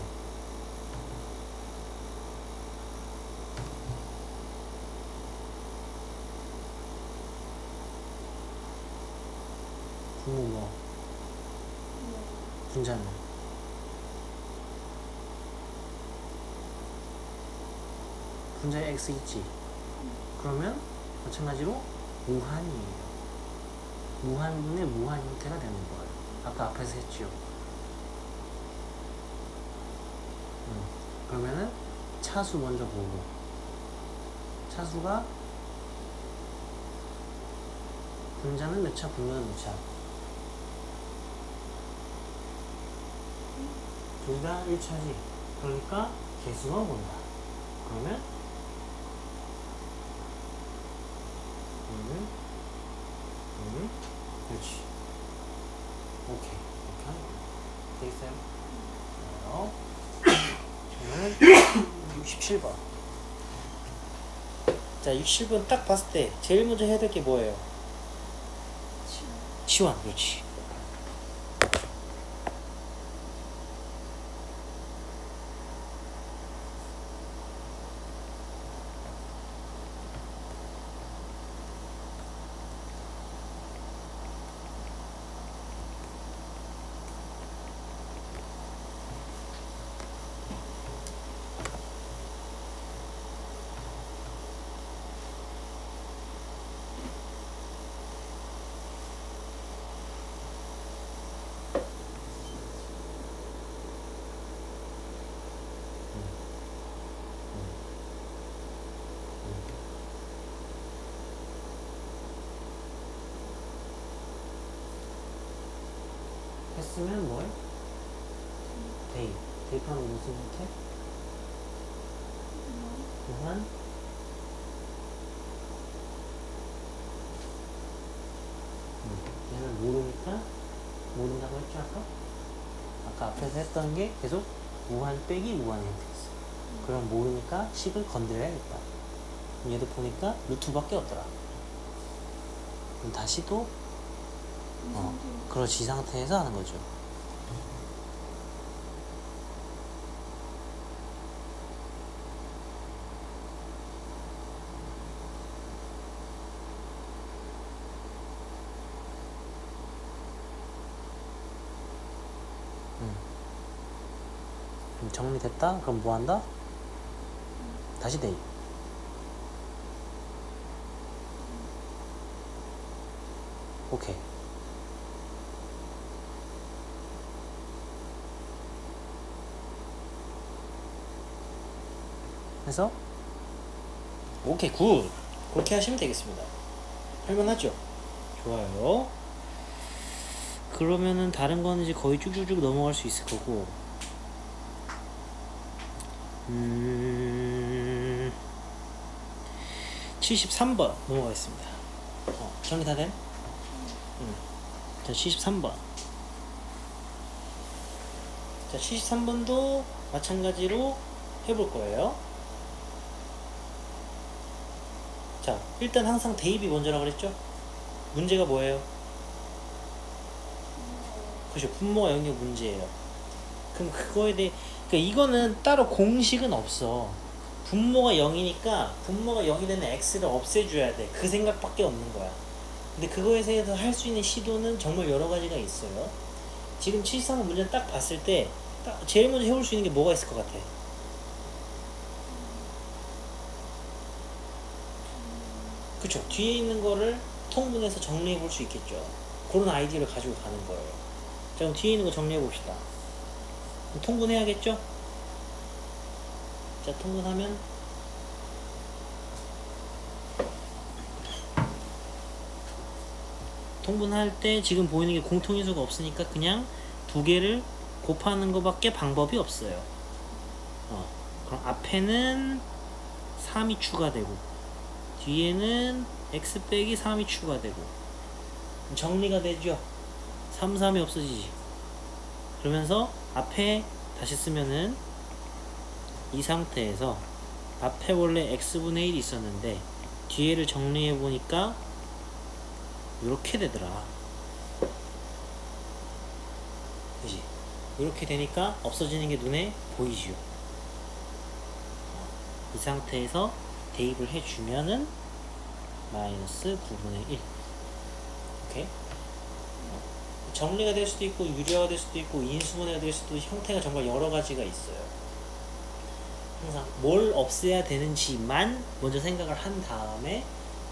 분모 뭐? 분자는? 분자에 x 있지? 그러면 마찬가지로 무한이에요. 무한분의 무한 형태가 되는 거예요. 아까 앞에서 했죠. 그러면은 차수 먼저 보고, 차수가 분자는 몇 차, 분모는 몇 차? 둘 다 1차지. 그러니까 개수만 본다. 그러면 되겠어요? 저는 67번. 자, 67번 딱 봤을 때 제일 먼저 해야 될 게 뭐예요? 치환. 그렇지. 했으면 뭘? 대입. 대입하면 무슨 형태? 무한? 얘는 모르니까 모른다고 했죠 아까? 아까 앞에서 했던 게 계속 무한 빼기 무한의 형태였어. 그럼 모르니까 식을 건드려야겠다. 그럼 얘도 보니까 루트밖에 없더라. 그럼 다시 또 그렇지, 이 상태에서 하는 거죠. 그럼 정리됐다? 그럼 뭐 한다? 다시 대입. 오케이. 해서 오케이, 굿. 그렇게 하시면 되겠습니다. 할만하죠? 좋아요. 그러면은 다른 거는 이제 거의 쭉쭉쭉 넘어갈 수 있을 거고 73번 넘어가겠습니다. 정리 다 된? 자, 73번. 자, 73번도 마찬가지로 해볼 거예요. 자, 일단 항상 대입이 먼저라고 그랬죠? 문제가 뭐예요? 그렇죠. 분모가 0이 문제예요. 그럼 그거에 대해, 그러니까 이거는 따로 공식은 없어. 분모가 0이니까 분모가 0이 되는 x를 없애줘야 돼. 그 생각밖에 없는 거야. 근데 그거에 대해서 할 수 있는 시도는 정말 여러 가지가 있어요. 지금 73번 문제 딱 봤을 때 딱 제일 먼저 해볼 수 있는 게 뭐가 있을 것 같아? 그쵸. 뒤에 있는 거를 통분해서 정리해 볼 수 있겠죠. 그런 아이디어를 가지고 가는 거예요. 자, 그럼 뒤에 있는 거 정리해 봅시다. 통분해야겠죠? 자, 통분하면 통분할 때 지금 보이는 게 공통인수가 없으니까 그냥 두 개를 곱하는 것밖에 방법이 없어요. 그럼 앞에는 3이 추가되고 뒤에는 x 빼기 3이 추가되고 정리가 되죠. 3, 3이 없어지지. 그러면서 앞에 다시 쓰면은 이 상태에서 앞에 원래 x분의 1이 있었는데 뒤에를 정리해 보니까 이렇게 되더라. 그지? 이렇게 되니까 없어지는 게 눈에 보이지요. 이 상태에서 대입을 해주면은 마이너스 9분의 1. 오케이? 정리가 될 수도 있고 유리화가 될 수도 있고 인수분해가 될 수도 있고 형태가 정말 여러 가지가 있어요. 항상 뭘 없애야 되는지만 먼저 생각을 한 다음에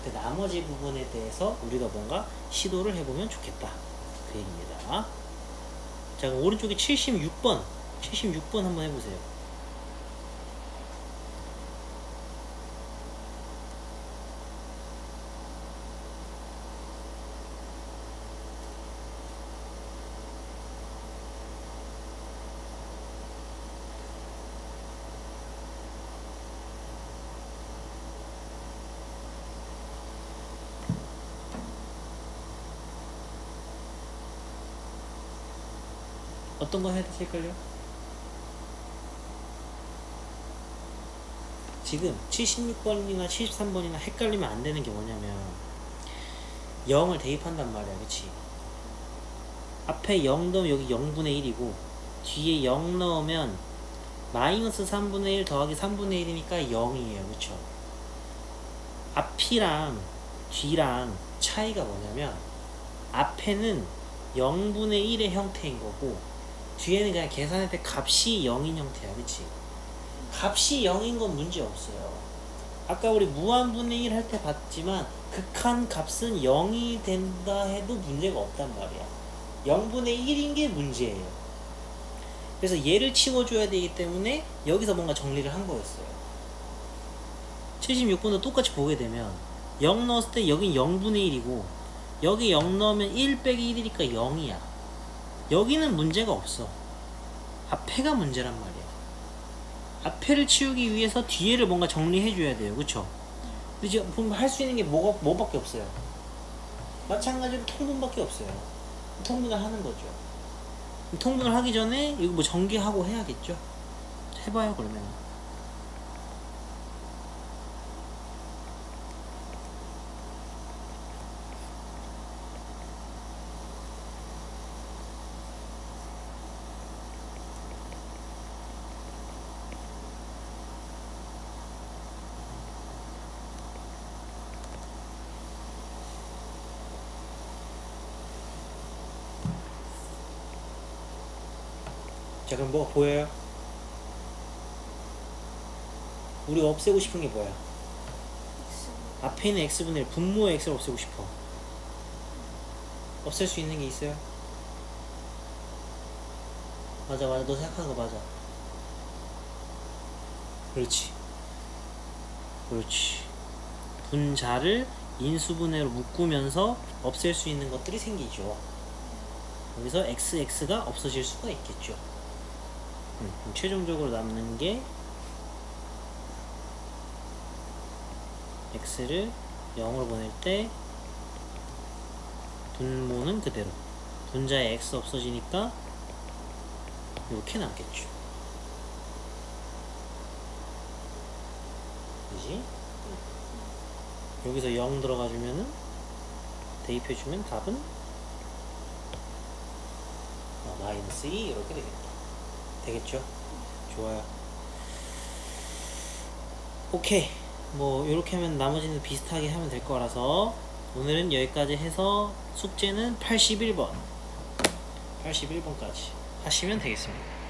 그 나머지 부분에 대해서 우리가 뭔가 시도를 해보면 좋겠다. 그 얘기입니다. 자, 그럼 오른쪽에 76번 한번 해보세요. 어떤 거 해야 되지? 헷갈려? 지금 76번이나 73번이나 헷갈리면 안 되는 게 뭐냐면 0을 대입한단 말이야. 그치? 앞에 0 넣으면 여기 0분의 1이고 뒤에 0 넣으면 마이너스 3분의 1 더하기 3분의 1이니까 0이에요. 그쵸? 앞이랑 뒤랑 차이가 뭐냐면 앞에는 0분의 1의 형태인 거고 뒤에는 그냥 계산할 때 값이 0인 형태야. 그치? 값이 0인 건 문제 없어요. 아까 우리 무한분의 1 할 때 봤지만 극한 값은 0이 된다 해도 문제가 없단 말이야. 0분의 1인 게 문제예요. 그래서 얘를 치워줘야 되기 때문에 여기서 뭔가 정리를 한 거였어요. 76번도 똑같이 보게 되면 0 넣었을 때 여긴 0분의 1이고 여기 0 넣으면 1 빼기 1이니까 0이야. 여기는 문제가 없어. 앞에가 문제란 말이야. 앞에를 치우기 위해서 뒤에를 뭔가 정리해줘야 돼요. 그쵸? 근데 지금 보면 할 수 있는 게 뭐밖에 없어요. 마찬가지로 통분밖에 없어요. 통분을 하는 거죠. 통분을 하기 전에 이거 뭐 전개하고 해야겠죠? 해봐요 그러면. 자 그럼 뭐가 보여요? 우리가 없애고 싶은 게 뭐야? 앞에 있는 x분의 1 분모의 x를 없애고 싶어. 없앨 수 있는 게 있어요? 맞아 너 생각하는 거 맞아. 그렇지 분자를 인수분해로 묶으면서 없앨 수 있는 것들이 생기죠. 여기서 x가 없어질 수가 있겠죠. 최종적으로 남는 게 x를 0으로 보낼 때 분모는 그대로 분자의 x 없어지니까 이렇게 남겠죠. 그지? 여기서 0 들어가주면은 대입해주면 답은 마이너스 2 이렇게 되겠죠? 좋아요. 오케이. 뭐 이렇게 하면 나머지는 비슷하게 하면 될 거라서 오늘은 여기까지 해서 숙제는 81번까지 하시면 되겠습니다.